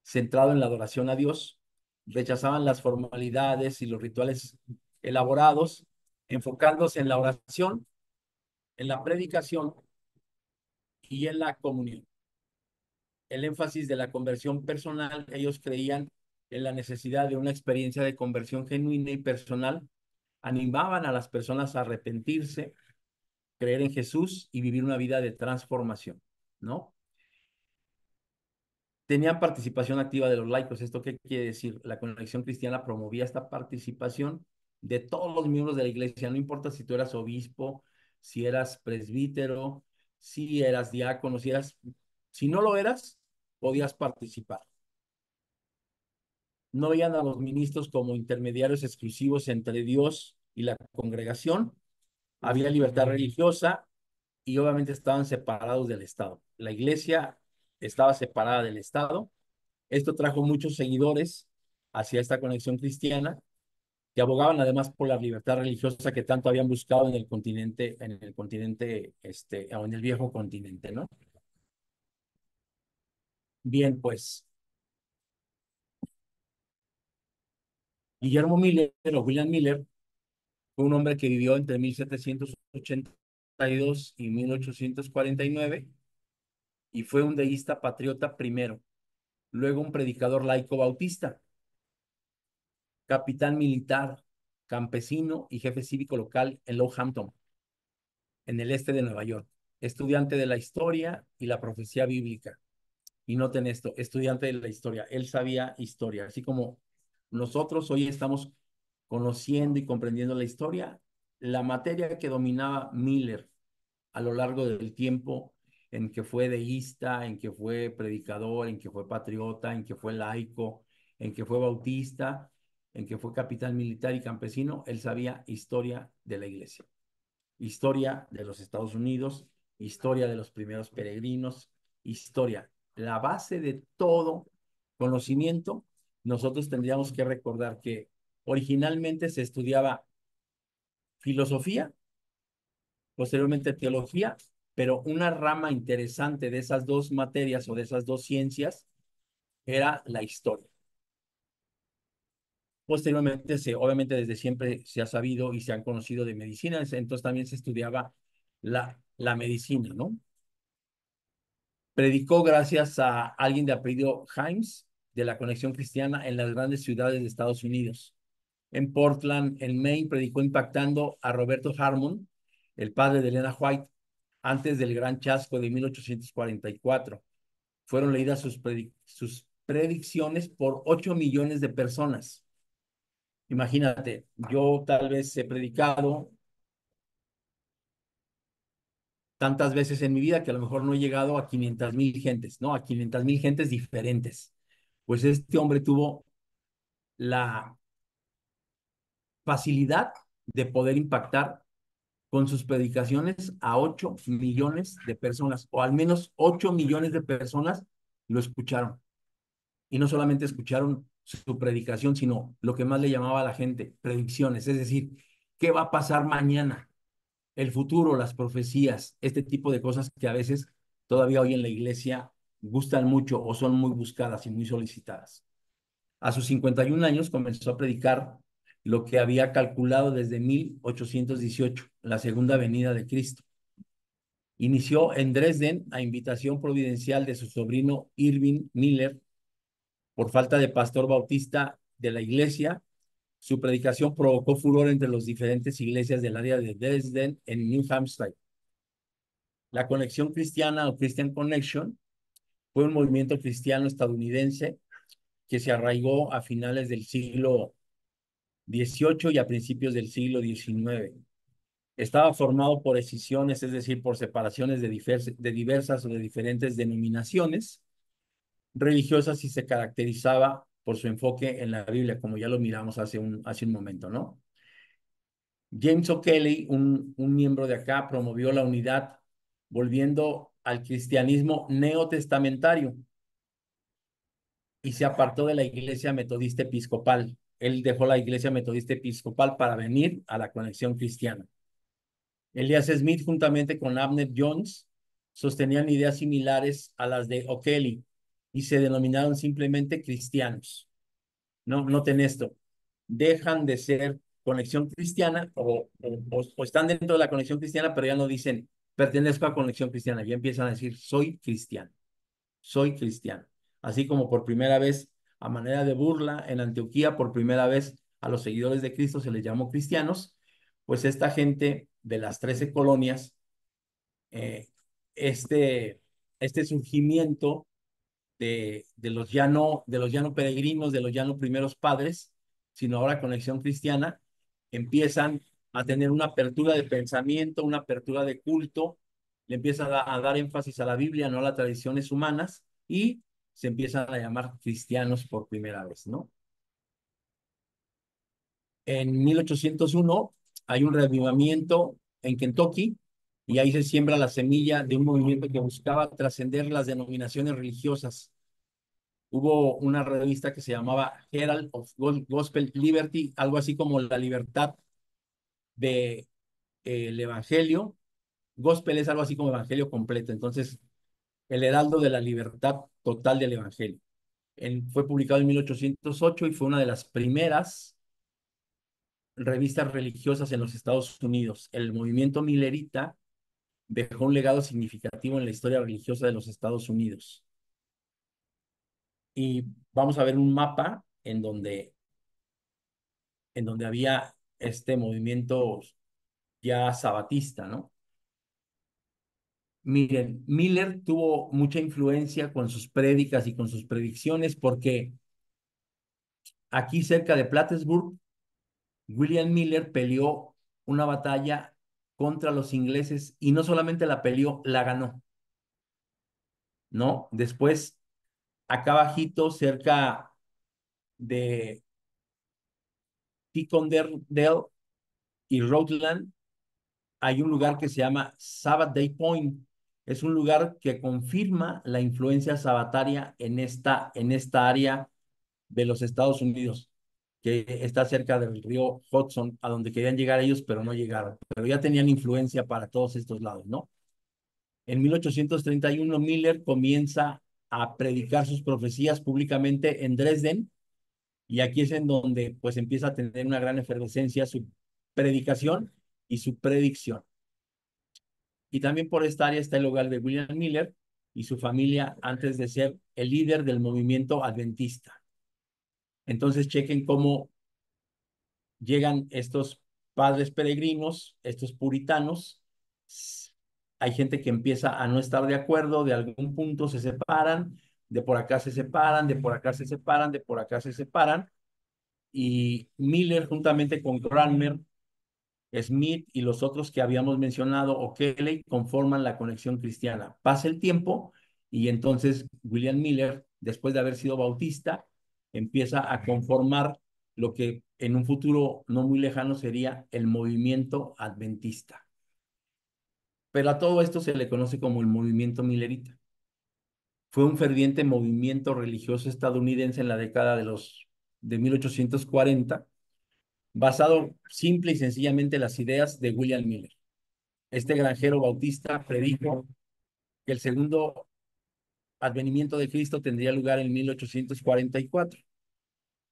centrado en la adoración a Dios, rechazaban las formalidades y los rituales elaborados, enfocándose en la oración, en la predicación y en la comunión. El énfasis de la conversión personal, ellos creían en la necesidad de una experiencia de conversión genuina y personal, animaban a las personas a arrepentirse, creer en Jesús y vivir una vida de transformación, ¿no? Tenían participación activa de los laicos. ¿Esto qué quiere decir? La Conexión Cristiana promovía esta participación de todos los miembros de la iglesia, no importa si tú eras obispo, si eras presbítero, si eras diácono, si no lo eras, podías participar. No veían a los ministros como intermediarios exclusivos entre Dios y la congregación. Había libertad religiosa y obviamente estaban separados del Estado. La iglesia estaba separada del Estado. Esto trajo muchos seguidores hacia esta conexión cristiana que abogaban además por la libertad religiosa que tanto habían buscado o en el viejo continente, ¿no? Bien, pues Guillermo Miller o William Miller fue un hombre que vivió entre 1782 y 1849 y fue un deísta patriota primero, luego un predicador laico bautista, capitán militar, campesino y jefe cívico local en Lowhampton, en el este de Nueva York, estudiante de la historia y la profecía bíblica. Y noten esto, estudiante de la historia, él sabía historia, así como nosotros hoy estamos conociendo y comprendiendo la historia, la materia que dominaba Miller a lo largo del tiempo en que fue deísta, en que fue predicador, en que fue patriota, en que fue laico, en que fue bautista, en que fue capitán militar y campesino, él sabía historia de la iglesia, historia de los Estados Unidos, historia de los primeros peregrinos, historia. La base de todo conocimiento, nosotros tendríamos que recordar que originalmente se estudiaba filosofía, posteriormente teología, pero una rama interesante de esas dos materias o de esas dos ciencias era la historia. Posteriormente, obviamente desde siempre se ha sabido y se han conocido de medicina, entonces también se estudiaba la medicina, ¿no? Predicó gracias a alguien de apellido Himes de la Conexión Cristiana en las grandes ciudades de Estados Unidos. En Portland, en Maine, predicó impactando a Roberto Harmon, el padre de Elena White, antes del gran chasco de 1844. Fueron leídas sus predicciones por 8 millones de personas. Imagínate, yo tal vez he predicado tantas veces en mi vida que a lo mejor no he llegado a 500,000 gentes, ¿no? A 500,000 gentes diferentes. Pues este hombre tuvo la facilidad de poder impactar con sus predicaciones a 8 millones de personas, o al menos 8 millones de personas lo escucharon. Y no solamente escucharon su predicación, sino lo que más le llamaba a la gente, predicciones, es decir, ¿qué va a pasar mañana? El futuro, las profecías, este tipo de cosas que a veces todavía hoy en la iglesia gustan mucho o son muy buscadas y muy solicitadas. A sus 51 años comenzó a predicar lo que había calculado desde 1818, la segunda venida de Cristo. Inició en Dresden a invitación providencial de su sobrino Irving Miller. Por falta de pastor bautista de la iglesia, su predicación provocó furor entre las diferentes iglesias del área de Dresden en New Hampshire. La Conexión Cristiana o Christian Connection fue un movimiento cristiano estadounidense que se arraigó a finales del siglo XVIII y a principios del siglo XIX. Estaba formado por escisiones, es decir, por separaciones de diversas o de diferentes denominaciones religiosas, y se caracterizaba por su enfoque en la Biblia, como ya lo miramos hace un momento, ¿no? James O'Kelly, un miembro de acá, promovió la unidad volviendo al cristianismo neotestamentario y se apartó de la iglesia metodista episcopal. Él dejó la iglesia metodista episcopal para venir a la Conexión Cristiana. Elias Smith, juntamente con Abner Jones, sostenían ideas similares a las de O'Kelly y se denominaron simplemente cristianos. No, noten esto. Dejan de ser Conexión Cristiana o están dentro de la Conexión Cristiana, pero ya no dicen pertenezco a Conexión Cristiana. Ya empiezan a decir soy cristiano, soy cristiano. Así como por primera vez, a manera de burla, en Antioquía, por primera vez a los seguidores de Cristo se les llamó cristianos, pues esta gente de las 13 colonias, eh, este, este surgimiento de los ya no peregrinos, de los ya no primeros padres, sino ahora Conexión Cristiana, empiezan a tener una apertura de pensamiento, una apertura de culto, le empiezan a dar énfasis a la Biblia, no a las tradiciones humanas, y se empiezan a llamar cristianos por primera vez, ¿no? En 1801 hay un reavivamiento en Kentucky y ahí se siembra la semilla de un movimiento que buscaba trascender las denominaciones religiosas. Hubo una revista que se llamaba Herald of Gospel Liberty, algo así como la libertad de el evangelio. Gospel es algo así como evangelio completo. Entonces, el heraldo de la libertad total del evangelio. Fue publicado en 1808 y fue una de las primeras revistas religiosas en los Estados Unidos. El movimiento milerita dejó un legado significativo en la historia religiosa de los Estados Unidos. Y vamos a ver un mapa en donde había este movimiento ya sabatista, ¿no? Miren, Miller tuvo mucha influencia con sus prédicas y con sus predicciones porque aquí cerca de Plattsburgh, William Miller peleó una batalla contra los ingleses y no solamente la peleó, la ganó, ¿no? Después, acá bajito, cerca de Ticondersdale y Rutland, hay un lugar que se llama Sabbath Day Point. Es un lugar que confirma la influencia sabataria en esta área de los Estados Unidos, que está cerca del río Hudson, a donde querían llegar ellos, pero no llegaron. Pero ya tenían influencia para todos estos lados, ¿no? En 1831, Miller comienza a predicar sus profecías públicamente en Dresden, y aquí es en donde pues empieza a tener una gran efervescencia su predicación y su predicción. Y también por esta área está el hogar de William Miller y su familia antes de ser el líder del movimiento adventista. Entonces, chequen cómo llegan estos padres peregrinos, estos puritanos. Hay gente que empieza a no estar de acuerdo, de algún punto se separan, de por acá se separan, de por acá se separan, de por acá se separan. Y Miller, juntamente con Cranmer, Smith y los otros que habíamos mencionado, o Kelly, conforman la conexión cristiana. Pasa el tiempo y entonces William Miller, después de haber sido bautista, empieza a conformar lo que en un futuro no muy lejano sería el movimiento adventista. Pero a todo esto se le conoce como el movimiento millerita. Fue un ferviente movimiento religioso estadounidense en la década de 1840, basado simple y sencillamente en las ideas de William Miller. Este granjero bautista predijo que el segundo advenimiento de Cristo tendría lugar en 1844.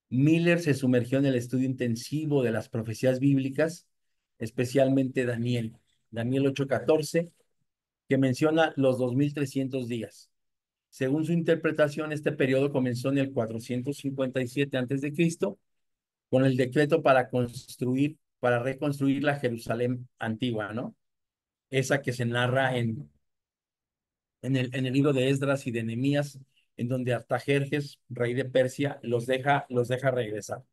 Miller se sumergió en el estudio intensivo de las profecías bíblicas, especialmente Daniel 8:14, que menciona los 2300 días. Según su interpretación, este periodo comenzó en el 457 a.C., con el decreto para reconstruir la Jerusalén antigua, ¿no? Esa que se narra en el libro de Esdras y de Nehemías, en donde Artajerjes, rey de Persia, los deja regresar.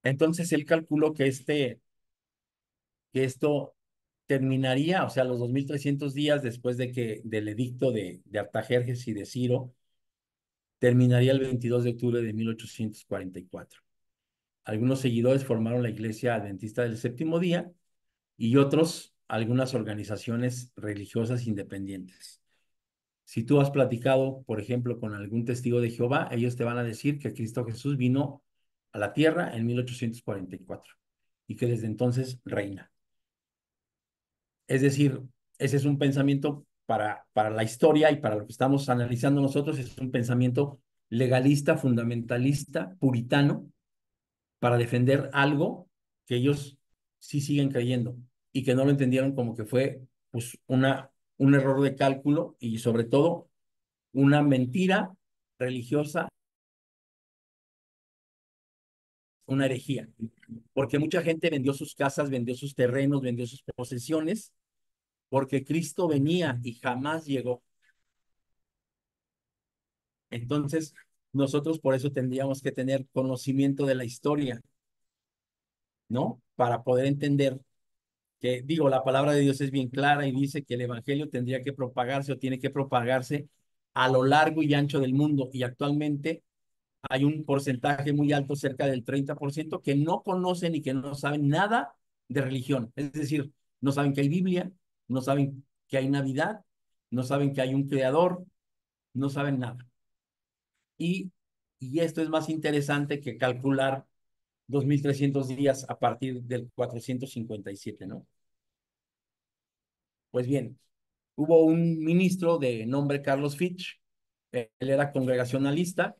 Entonces él calculó que esto terminaría, o sea, los 2300 días después del edicto de Artajerjes y de Ciro, terminaría el 22 de octubre de 1844. Algunos seguidores formaron la Iglesia Adventista del Séptimo Día y otros algunas organizaciones religiosas independientes. Si tú has platicado, por ejemplo, con algún testigo de Jehová, ellos te van a decir que Cristo Jesús vino a la tierra en 1844 y que desde entonces reina. Es decir, ese es un pensamiento para la historia y para lo que estamos analizando nosotros, es un pensamiento legalista, fundamentalista, puritano, para defender algo que ellos sí siguen creyendo y que no lo entendieron como que fue pues, un error de cálculo y sobre todo una mentira religiosa, una herejía, porque mucha gente vendió sus casas, vendió sus terrenos, vendió sus posesiones, porque Cristo venía y jamás llegó. Entonces, nosotros por eso tendríamos que tener conocimiento de la historia, ¿no? Para poder entender que, digo, la palabra de Dios es bien clara y dice que el evangelio tendría que propagarse o tiene que propagarse a lo largo y ancho del mundo. Y actualmente hay un porcentaje muy alto, cerca del 30%, que no conocen y que no saben nada de religión. Es decir, no saben que hay Biblia, no saben que hay Navidad, no saben que hay un creador, no saben nada. Y, y esto es más interesante que calcular 2300 días a partir del 457, ¿no? Pues bien, hubo un ministro de nombre Carlos Fitch, él era congregacionalista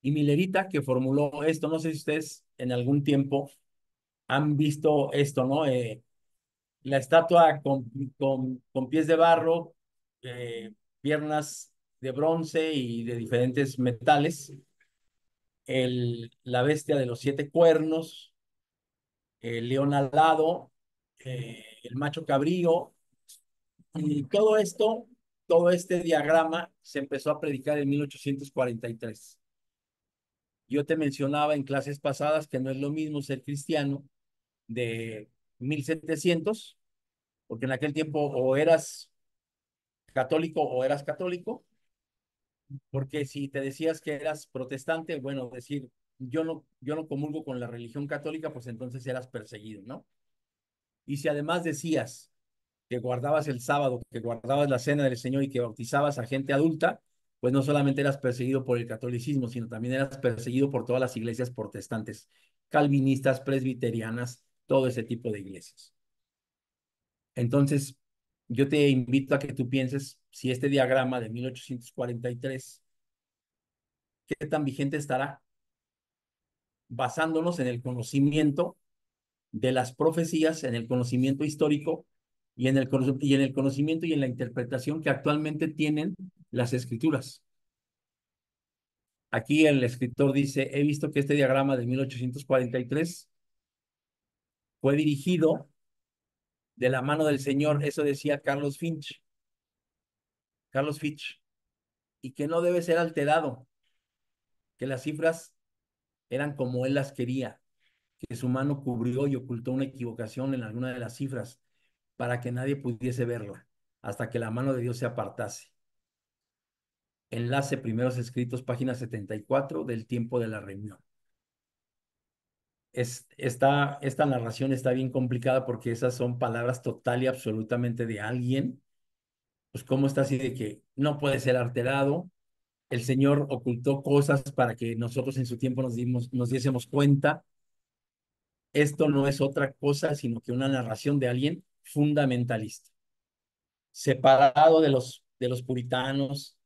y milerita que formuló esto. No sé si ustedes en algún tiempo han visto esto, ¿no? La estatua con pies de barro, piernas de bronce y de diferentes metales, la bestia de los 7 cuernos, el león alado, el macho cabrío, y todo este diagrama se empezó a predicar en 1843. Yo te mencionaba en clases pasadas que no es lo mismo ser cristiano de 1700, porque en aquel tiempo o eras católico, porque si te decías que eras protestante, bueno, decir, yo no comulgo con la religión católica, pues entonces eras perseguido, ¿no? Y si además decías que guardabas el sábado, que guardabas la cena del Señor y que bautizabas a gente adulta, pues no solamente eras perseguido por el catolicismo, sino también eras perseguido por todas las iglesias protestantes, calvinistas, presbiterianas, todo ese tipo de iglesias. Entonces, yo te invito a que tú pienses si este diagrama de 1843, qué tan vigente estará, basándonos en el conocimiento de las profecías, en el conocimiento histórico y en el conocimiento y en la interpretación que actualmente tienen las escrituras. Aquí el escritor dice, he visto que este diagrama de 1843 fue dirigido de la mano del Señor, eso decía Carlos Fitch, y que no debe ser alterado, que las cifras eran como él las quería, que su mano cubrió y ocultó una equivocación en alguna de las cifras para que nadie pudiese verla, hasta que la mano de Dios se apartase. Enlace Primeros Escritos, página 74 del tiempo de la reunión. Esta narración está bien complicada porque esas son palabras total y absolutamente de alguien. Pues cómo está así de que no puede ser alterado. El Señor ocultó cosas para que nosotros en su tiempo nos diésemos cuenta. Esto no es otra cosa sino que una narración de alguien fundamentalista, separado de los puritanos,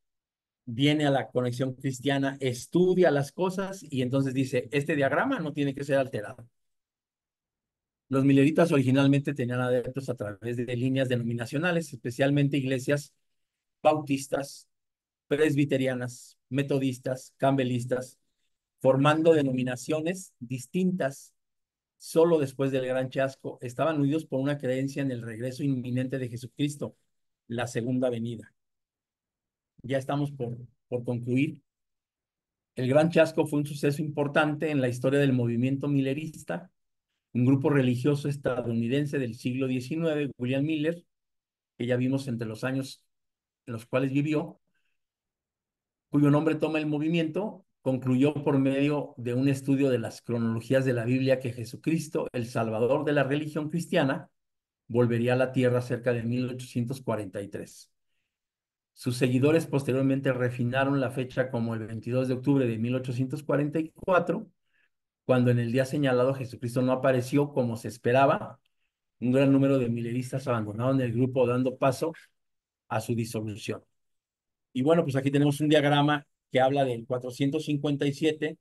viene a la conexión cristiana, estudia las cosas y entonces dice, este diagrama no tiene que ser alterado. Los mileritas originalmente tenían adeptos a través de líneas denominacionales, especialmente iglesias bautistas, presbiterianas, metodistas, cambelistas, formando denominaciones distintas. Solo después del gran chasco estaban unidos por una creencia en el regreso inminente de Jesucristo, la segunda venida. Ya estamos por concluir. El gran chasco fue un suceso importante en la historia del movimiento millerista, un grupo religioso estadounidense del siglo XIX, William Miller, que ya vimos entre los años en los cuales vivió, cuyo nombre toma el movimiento, concluyó por medio de un estudio de las cronologías de la Biblia que Jesucristo, el Salvador de la religión cristiana, volvería a la tierra cerca de 1843. Sus seguidores posteriormente refinaron la fecha como el 22 de octubre de 1844, cuando en el día señalado Jesucristo no apareció como se esperaba. Un gran número de mileristas abandonaron el grupo, dando paso a su disolución. Y bueno, pues aquí tenemos un diagrama que habla del 457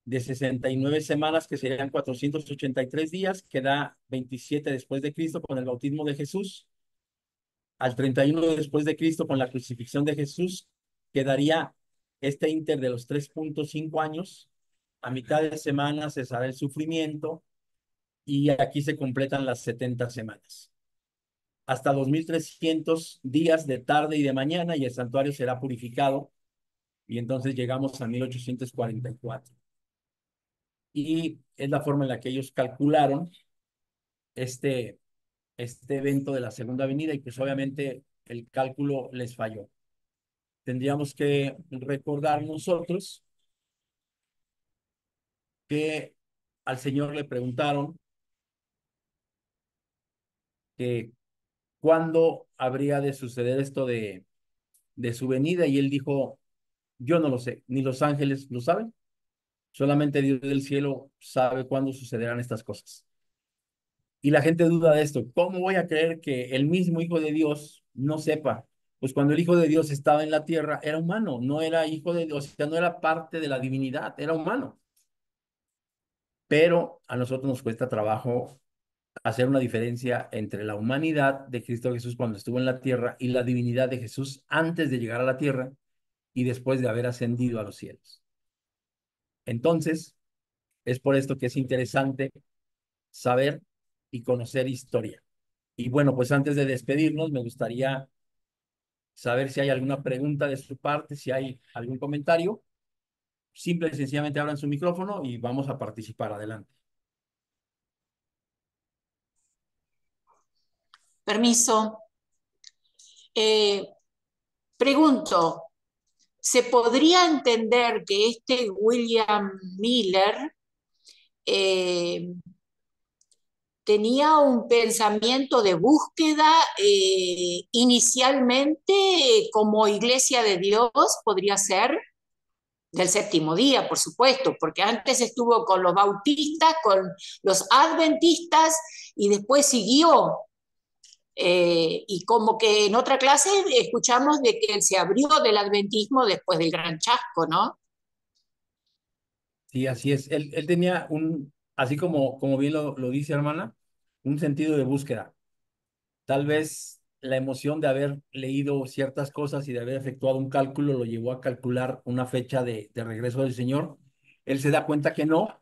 de 69 semanas, que serían 483 días, que da 27 después de Cristo con el bautismo de Jesús, al 31 después de Cristo con la crucifixión de Jesús, quedaría este inter de los 3.5 años. A mitad de semana cesará el sufrimiento y aquí se completan las 70 semanas. Hasta 2300 días de tarde y de mañana y el santuario será purificado y entonces llegamos a 1844. Y es la forma en la que ellos calcularon este, este evento de la segunda venida y pues obviamente el cálculo les falló. Tendríamos que recordar nosotros que al Señor le preguntaron que cuándo habría de suceder esto de su venida y él dijo, yo no lo sé, ni los ángeles lo saben, solamente Dios del cielo sabe cuándo sucederán estas cosas. Y la gente duda de esto. ¿Cómo voy a creer que el mismo Hijo de Dios no sepa? Pues cuando el Hijo de Dios estaba en la tierra, era humano, no era hijo de Dios, o sea, no era parte de la divinidad, era humano. Pero a nosotros nos cuesta trabajo hacer una diferencia entre la humanidad de Cristo Jesús cuando estuvo en la tierra y la divinidad de Jesús antes de llegar a la tierra y después de haber ascendido a los cielos. Entonces, es por esto que es interesante saber y conocer historia. Y bueno, pues antes de despedirnos, me gustaría saber si hay alguna pregunta de su parte, si hay algún comentario. Simple y sencillamente abran su micrófono y vamos a participar. Adelante. Permiso. Eh, Pregunto, ¿se podría entender que este William Miller eh, tenía un pensamiento de búsqueda inicialmente como iglesia de Dios, podría ser, del séptimo día, por supuesto, porque antes estuvo con los bautistas, con los adventistas y después siguió. Y como que en otra clase escuchamos de que él se abrió del adventismo después del gran chasco, ¿no? Sí, así es. Él tenía así como bien lo dice hermana, un sentido de búsqueda. Tal vez la emoción de haber leído ciertas cosas y de haber efectuado un cálculo lo llevó a calcular una fecha de regreso del Señor. Él se da cuenta que no.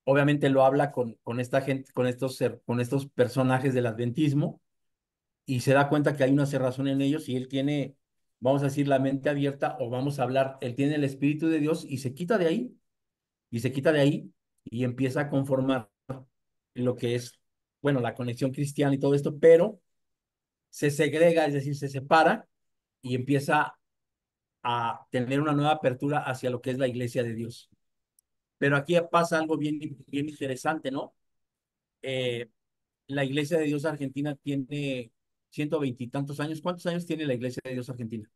Obviamente lo habla con esta gente, con estos personajes del adventismo y se da cuenta que hay una cerrazón en ellos y él tiene, vamos a decir, la mente abierta o vamos a hablar, él tiene el Espíritu de Dios y se quita de ahí y se quita de ahí y empieza a conformar lo que es, bueno, la conexión cristiana y todo esto, pero se segrega, es decir, se separa y empieza a tener una nueva apertura hacia lo que es la iglesia de Dios. Pero aquí pasa algo bien interesante, ¿no? Eh, la iglesia de Dios Argentina tiene 120 y tantos años. ¿Cuántos años tiene la iglesia de Dios Argentina?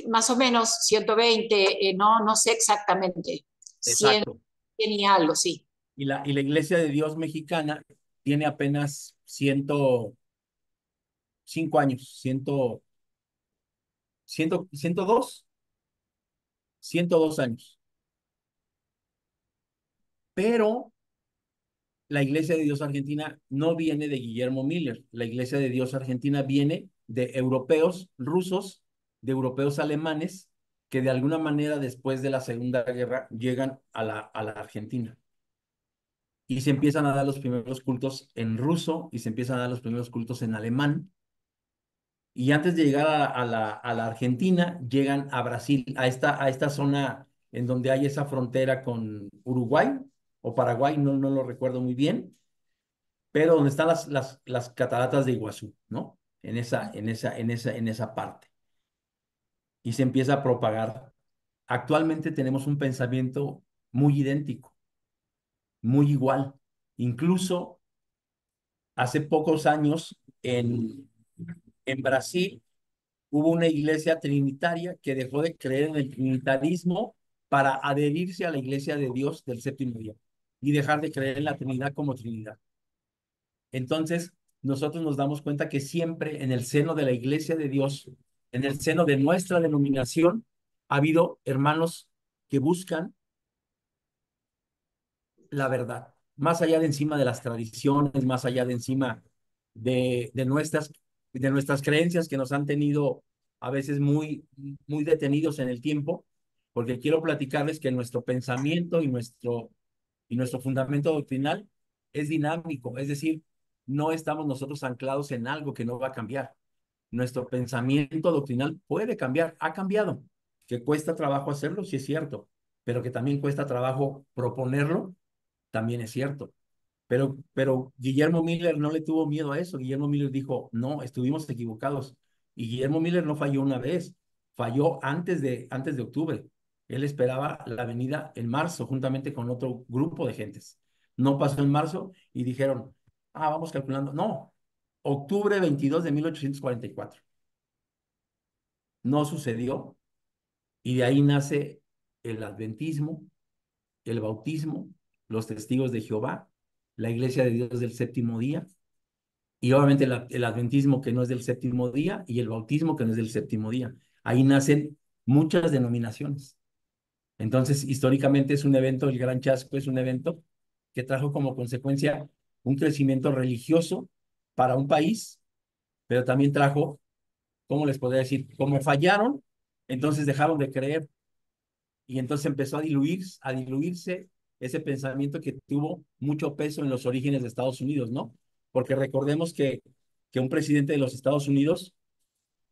Más o menos 120, no, no sé exactamente, 100, Exacto. 100 y algo, sí. Y la iglesia de Dios mexicana tiene apenas 105 años, 102 años. Pero la Iglesia de Dios Argentina no viene de Guillermo Miller. La Iglesia de Dios Argentina viene de europeos rusos, de europeos alemanes, que de alguna manera después de la Segunda Guerra llegan a la Argentina. Y se empiezan a dar los primeros cultos en ruso y se empiezan a dar los primeros cultos en alemán. Y antes de llegar a la Argentina, llegan a Brasil, a esta zona en donde hay esa frontera con Uruguay o Paraguay, no lo recuerdo muy bien, pero donde están las cataratas de Iguazú, ¿no? En esa parte. Y se empieza a propagar. Actualmente tenemos un pensamiento muy idéntico, muy igual. Incluso hace pocos años en Brasil hubo una iglesia trinitaria que dejó de creer en el trinitarismo para adherirse a la iglesia de Dios del séptimo día y dejar de creer en la Trinidad como Trinidad. Entonces, nosotros nos damos cuenta que siempre en el seno de la iglesia de Dios, en el seno de nuestra denominación, ha habido hermanos que buscan la verdad, más allá de encima de las tradiciones, más allá de encima de nuestras creencias que nos han tenido a veces muy detenidos en el tiempo, porque quiero platicarles que nuestro pensamiento y nuestro fundamento doctrinal es dinámico, es decir, no estamos nosotros anclados en algo que no va a cambiar. Nuestro pensamiento doctrinal puede cambiar, ha cambiado, que cuesta trabajo hacerlo, sí es cierto, pero que también cuesta trabajo proponerlo, también es cierto. Pero Guillermo Miller no le tuvo miedo a eso. Guillermo Miller dijo, no, estuvimos equivocados. Y Guillermo Miller no falló una vez, falló antes de octubre. Él esperaba la venida en marzo, juntamente con otro grupo de gentes. No pasó en marzo y dijeron, vamos calculando. No, octubre 22 de 1844. No sucedió y de ahí nace el adventismo, el bautismo, los testigos de Jehová, la iglesia de Dios del séptimo día, y obviamente el adventismo que no es del séptimo día y el bautismo que no es del séptimo día. Ahí nacen muchas denominaciones. Entonces, históricamente es un evento, el Gran Chasco es un evento que trajo como consecuencia un crecimiento religioso para un país, pero también trajo, ¿cómo les podría decir? Como fallaron, entonces dejaron de creer y entonces empezó a diluirse ese pensamiento que tuvo mucho peso en los orígenes de Estados Unidos, ¿no? Porque recordemos que un presidente de los Estados Unidos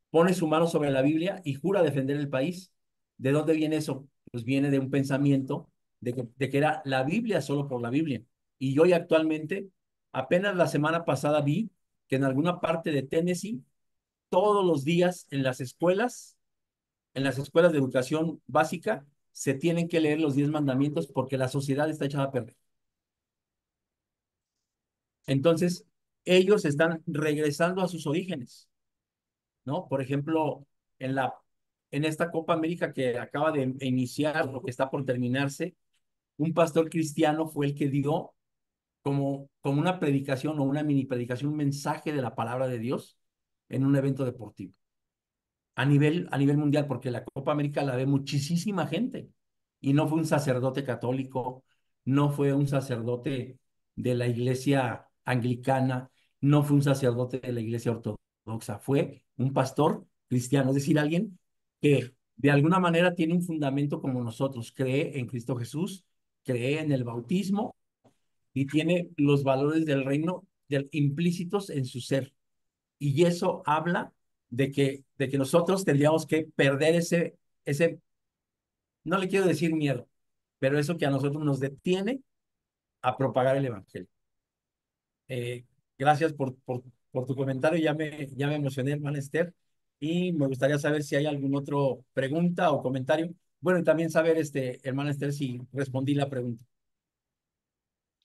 pone su mano sobre la Biblia y jura defender el país. ¿De dónde viene eso? Pues viene de un pensamiento de que era la Biblia solo por la Biblia. Y hoy actualmente, apenas la semana pasada vi que en alguna parte de Tennessee, todos los días en las escuelas de educación básica, se tienen que leer los 10 mandamientos porque la sociedad está echada a perder. Entonces, ellos están regresando a sus orígenes, ¿no? Por ejemplo, en esta Copa América que acaba de iniciar o que está por terminarse, un pastor cristiano fue el que dio como una predicación o una mini predicación, un mensaje de la palabra de Dios en un evento deportivo a nivel mundial, porque la Copa América la ve muchísima gente. Y no fue un sacerdote católico, no fue un sacerdote de la iglesia anglicana, no fue un sacerdote de la iglesia ortodoxa, fue un pastor cristiano, es decir, alguien que de alguna manera tiene un fundamento como nosotros, cree en Cristo Jesús, cree en el bautismo y tiene los valores del reino implícitos en su ser. Y eso habla de que nosotros tendríamos que perder ese, no le quiero decir miedo, pero eso que a nosotros nos detiene a propagar el evangelio. Eh, Gracias por tu comentario, ya me emocioné, hermana Esther, y me gustaría saber si hay algún otro pregunta o comentario. Bueno, y también saber, hermana Esther, si respondí la pregunta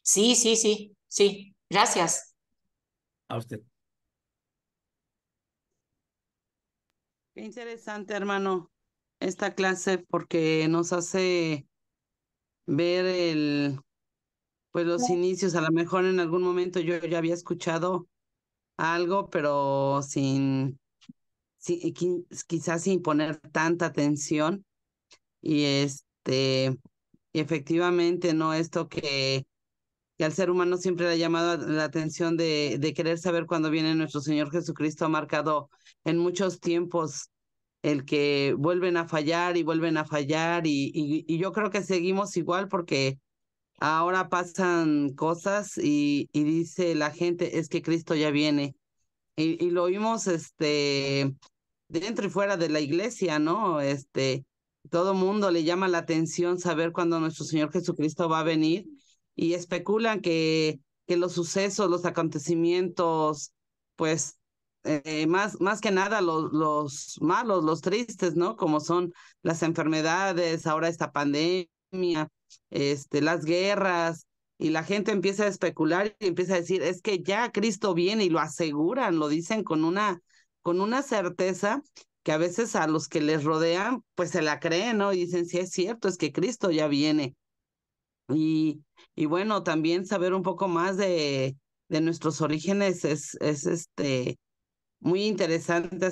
Sí, sí, sí, sí. Gracias. a usted. Qué interesante, hermano, esta clase porque nos hace ver pues los inicios. A lo mejor en algún momento yo ya había escuchado algo, pero quizás sin poner tanta atención. Y y efectivamente, ¿no? Esto que al ser humano siempre le ha llamado la atención de querer saber cuándo viene nuestro Señor Jesucristo, ha marcado en muchos tiempos el que vuelven a fallar y vuelven a fallar y yo creo que seguimos igual porque ahora pasan cosas y dice la gente, es que Cristo ya viene. Y lo oímos dentro y fuera de la iglesia, ¿no? Todo mundo le llama la atención saber cuándo nuestro Señor Jesucristo va a venir y especulan que los sucesos, los acontecimientos, pues más que nada los malos, los tristes, ¿no? Como son las enfermedades, ahora esta pandemia, las guerras, y la gente empieza a especular y empieza a decir, es que ya Cristo viene y lo aseguran, lo dicen con una certeza que a veces a los que les rodean, pues se la creen, ¿no? Y dicen, sí es cierto, es que Cristo ya viene. Y, y bueno, también saber un poco más de nuestros orígenes es muy interesante.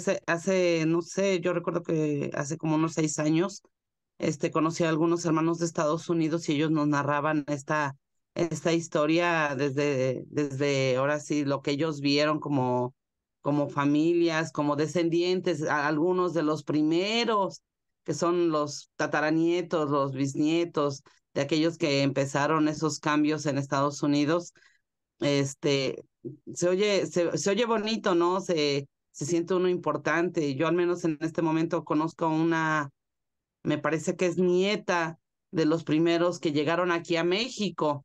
No sé, yo recuerdo que hace como unos 6 años, conocí a algunos hermanos de Estados Unidos y ellos nos narraban esta historia desde ahora sí, lo que ellos vieron como familias, como descendientes, algunos de los primeros, que son los tataranietos, los bisnietos de aquellos que empezaron esos cambios en Estados Unidos. este, se oye bonito, ¿no? Se siente uno importante. Yo al menos en este momento conozco a me parece que es nieta de los primeros que llegaron aquí a México,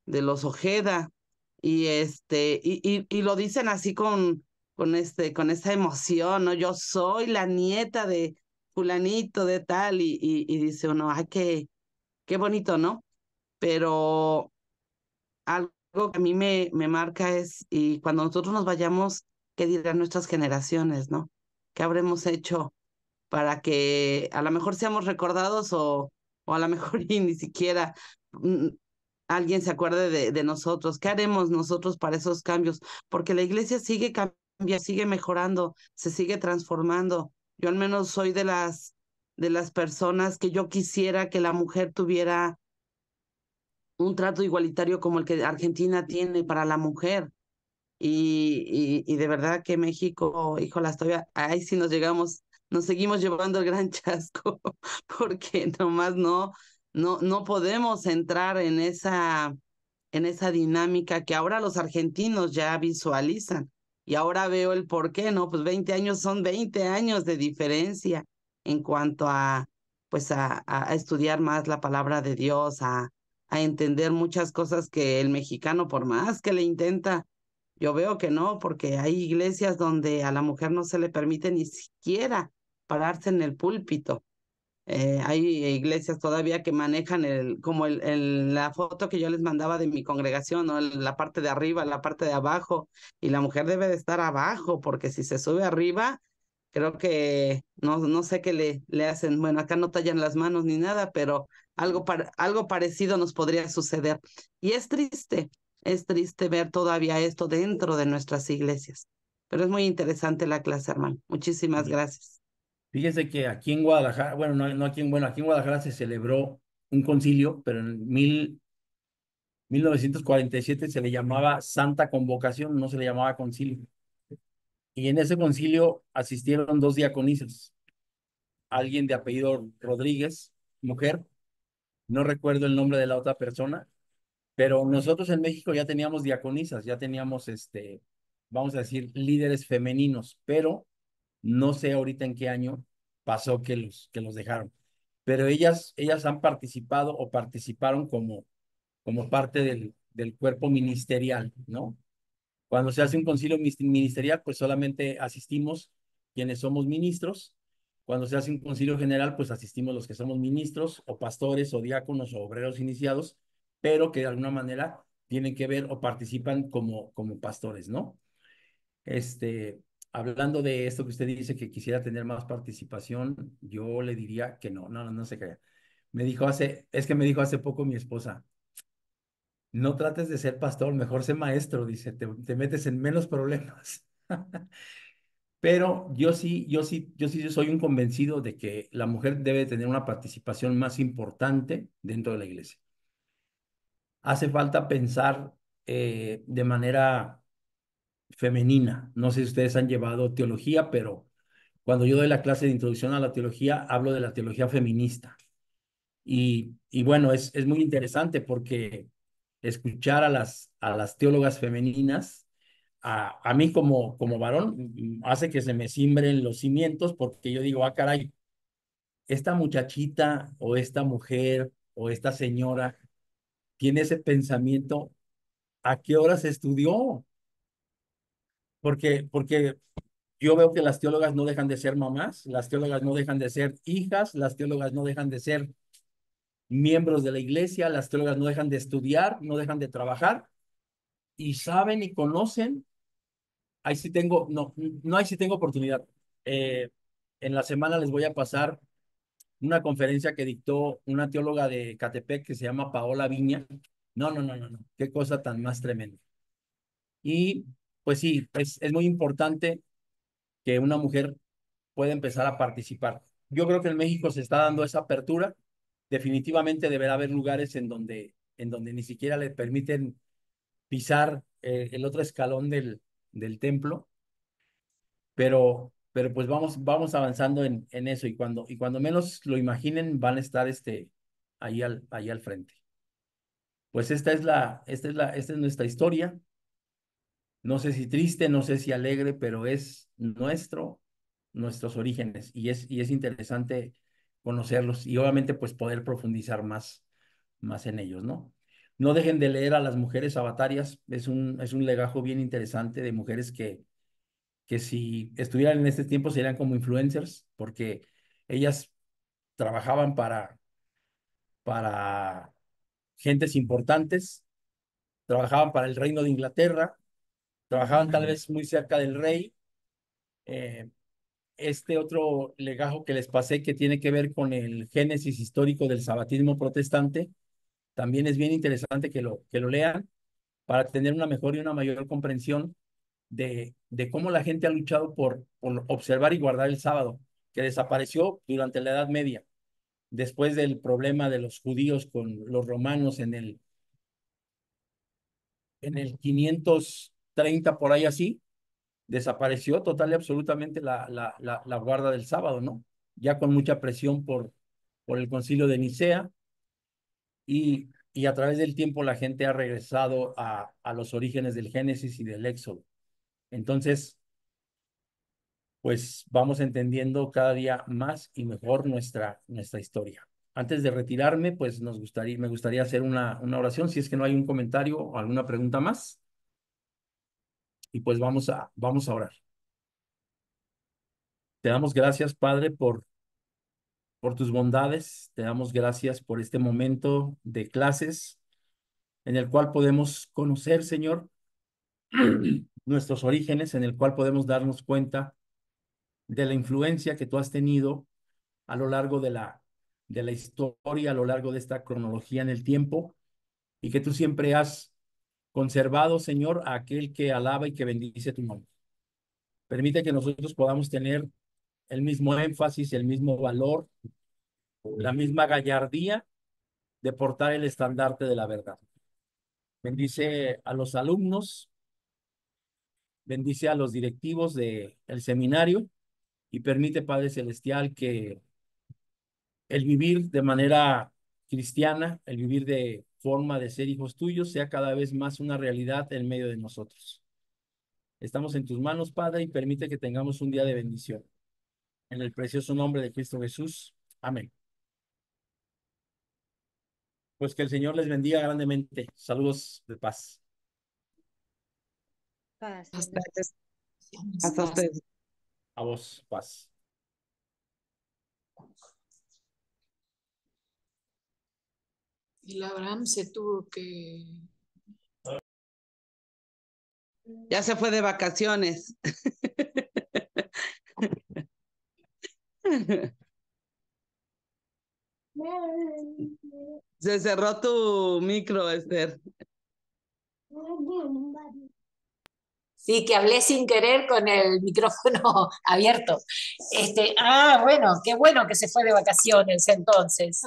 de los Ojeda, y lo dicen así con esa emoción, ¿no? Yo soy la nieta de fulanito de tal, y dice uno, ay, qué bonito, ¿no? Pero algo que a mí me marca y cuando nosotros nos vayamos, ¿qué dirán nuestras generaciones, no? ¿Qué habremos hecho para que a lo mejor seamos recordados o a lo mejor y ni siquiera mm, alguien se acuerde de nosotros? ¿Qué haremos nosotros para esos cambios? Porque la iglesia sigue cambiando, sigue mejorando, se sigue transformando. Yo al menos soy de las personas que yo quisiera que la mujer tuviera un trato igualitario como el que Argentina tiene para la mujer. Y de verdad que México, híjola, ahí sí nos seguimos llevando el gran chasco, porque nomás no podemos entrar en esa dinámica que ahora los argentinos ya visualizan. Y ahora veo el por qué, ¿no? Pues 20 años son 20 años de diferencia en cuanto pues a estudiar más la palabra de Dios, a entender muchas cosas que el mexicano, por más que le intenta, yo veo que no, porque hay iglesias donde a la mujer no se le permite ni siquiera pararse en el púlpito. Hay iglesias todavía que manejan como la foto que yo les mandaba de mi congregación, ¿no? La parte de arriba, la parte de abajo, y la mujer debe de estar abajo, porque si se sube arriba, creo que no sé qué le hacen. Bueno, acá no tallan las manos ni nada, pero algo parecido nos podría suceder. Y es triste ver todavía esto dentro de nuestras iglesias. Pero es muy interesante la clase, hermano. Muchísimas gracias. Fíjese que aquí en Guadalajara, bueno, no aquí en Guadalajara se celebró un concilio, pero en 1947 se le llamaba Santa Convocación, no se le llamaba concilio. Y en ese concilio asistieron dos diaconisas, alguien de apellido Rodríguez, mujer, no recuerdo el nombre de la otra persona, pero nosotros en México ya teníamos diaconisas, ya teníamos, vamos a decir, líderes femeninos, pero no sé ahorita en qué año pasó que los dejaron. Pero ellas han participado o participaron como parte del cuerpo ministerial, ¿no? Cuando se hace un concilio ministerial, pues solamente asistimos quienes somos ministros. Cuando se hace un concilio general, pues asistimos los que somos ministros o pastores o diáconos o obreros iniciados, pero que de alguna manera tienen que ver o participan como pastores, ¿no? Este, hablando de esto que usted dice que quisiera tener más participación, yo le diría que no se crea. Es que me dijo hace poco mi esposa, no trates de ser pastor, mejor sé maestro, dice, te metes en menos problemas. Pero yo soy un convencido de que la mujer debe tener una participación más importante dentro de la iglesia. Hace falta pensar de manera femenina. No sé si ustedes han llevado teología, pero cuando yo doy la clase de introducción a la teología, hablo de la teología feminista. Y bueno, es muy interesante porque escuchar a las teólogas femeninas, a mí como varón, hace que se me cimbren los cimientos porque yo digo, ah, caray, esta muchachita o esta mujer o esta señora tiene ese pensamiento, ¿a qué horas estudió? Porque yo veo que las teólogas no dejan de ser mamás, las teólogas no dejan de ser hijas, las teólogas no dejan de ser miembros de la iglesia, las teólogas no dejan de estudiar, no dejan de trabajar y saben y conocen. Ahí sí tengo, no, ahí sí tengo oportunidad. Eh, en la semana les voy a pasar una conferencia que dictó una teóloga de Catepec que se llama Paola Viña. No. Qué cosa tan más tremenda. Y pues sí, es muy importante que una mujer pueda empezar a participar. Yo creo que en México se está dando esa apertura. Definitivamente deberá haber lugares en donde ni siquiera le permiten pisar el otro escalón del templo, pero pues vamos avanzando en eso y cuando menos lo imaginen van a estar ahí al frente. Pues esta es nuestra historia. No sé si triste, no sé si alegre, pero es nuestros orígenes y es interesante conocerlos y obviamente pues poder profundizar más en ellos, ¿no? No dejen de leer a las mujeres avatarias, es un legajo bien interesante de mujeres que si estuvieran en este tiempo serían como influencers, porque ellas trabajaban para gentes importantes, trabajaban para el reino de Inglaterra, trabajaban tal vez muy cerca del rey. Eh, este otro legajo que les pasé que tiene que ver con el génesis histórico del sabatismo protestante, también es bien interesante que lo lean para tener una mejor y una mayor comprensión de cómo la gente ha luchado por observar y guardar el sábado, que desapareció durante la Edad Media, después del problema de los judíos con los romanos en el 530 por ahí así, desapareció total y absolutamente la guarda del sábado, ¿no? Ya con mucha presión por el concilio de Nicea y a través del tiempo la gente ha regresado a los orígenes del Génesis y del Éxodo. Entonces, pues vamos entendiendo cada día más y mejor nuestra historia. Antes de retirarme, pues me gustaría hacer una oración, si es que no hay un comentario o alguna pregunta más, y pues vamos a orar. Te damos gracias, Padre, por tus bondades, te damos gracias por este momento de clases en el cual podemos conocer, Señor, nuestros orígenes, en el cual podemos darnos cuenta de la influencia que tú has tenido a lo largo de la historia, a lo largo de esta cronología en el tiempo, y que tú siempre has conservado, Señor, a aquel que alaba y que bendice tu nombre. Permite que nosotros podamos tener el mismo énfasis, el mismo valor, la misma gallardía de portar el estandarte de la verdad. bendice a los alumnos, bendice a los directivos del seminario y permite, Padre Celestial, que el vivir de manera cristiana, el vivir de forma de ser hijos tuyos, sea cada vez más una realidad en medio de nosotros. Estamos en tus manos, Padre, y permite que tengamos un día de bendición. En el precioso nombre de Cristo Jesús. Amén. Pues que el Señor les bendiga grandemente. Saludos de paz. Paz, Hasta, bendiciones. Hasta ustedes. A vos, paz. el Abraham se tuvo que... Ya se fue de vacaciones. Se cerró tu micro, Esther. Sí, que hablé sin querer con el micrófono abierto. Bueno, qué bueno que se fue de vacaciones entonces.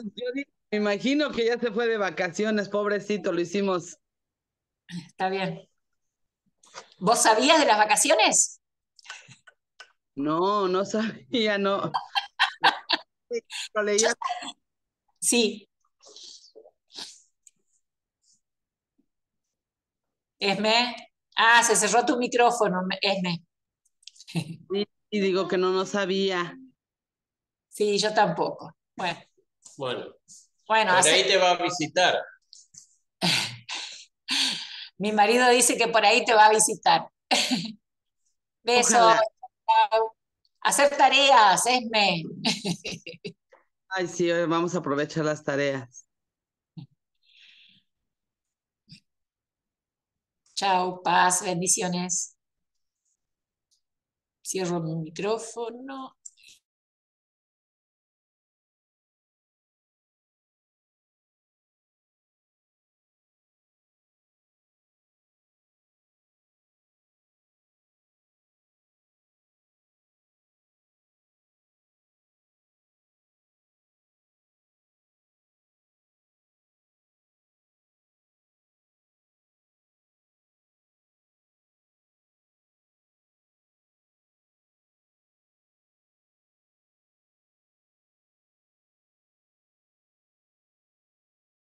Me imagino que ya se fue de vacaciones, pobrecito, lo hicimos. Está bien. ¿Vos sabías de las vacaciones? No, no sabía, no. Lo leía. Sí. Esme. Ah, se cerró tu micrófono, Esme. Y digo que no sabía. Sí, yo tampoco. Bueno, Bueno, bueno, por ahí te va a visitar. mi marido dice que por ahí te va a visitar. Besos. Ojalá. Chao. Hacer tareas, Esme. Ay, sí, hoy vamos a aprovechar las tareas. Chao, paz, bendiciones. Cierro mi micrófono.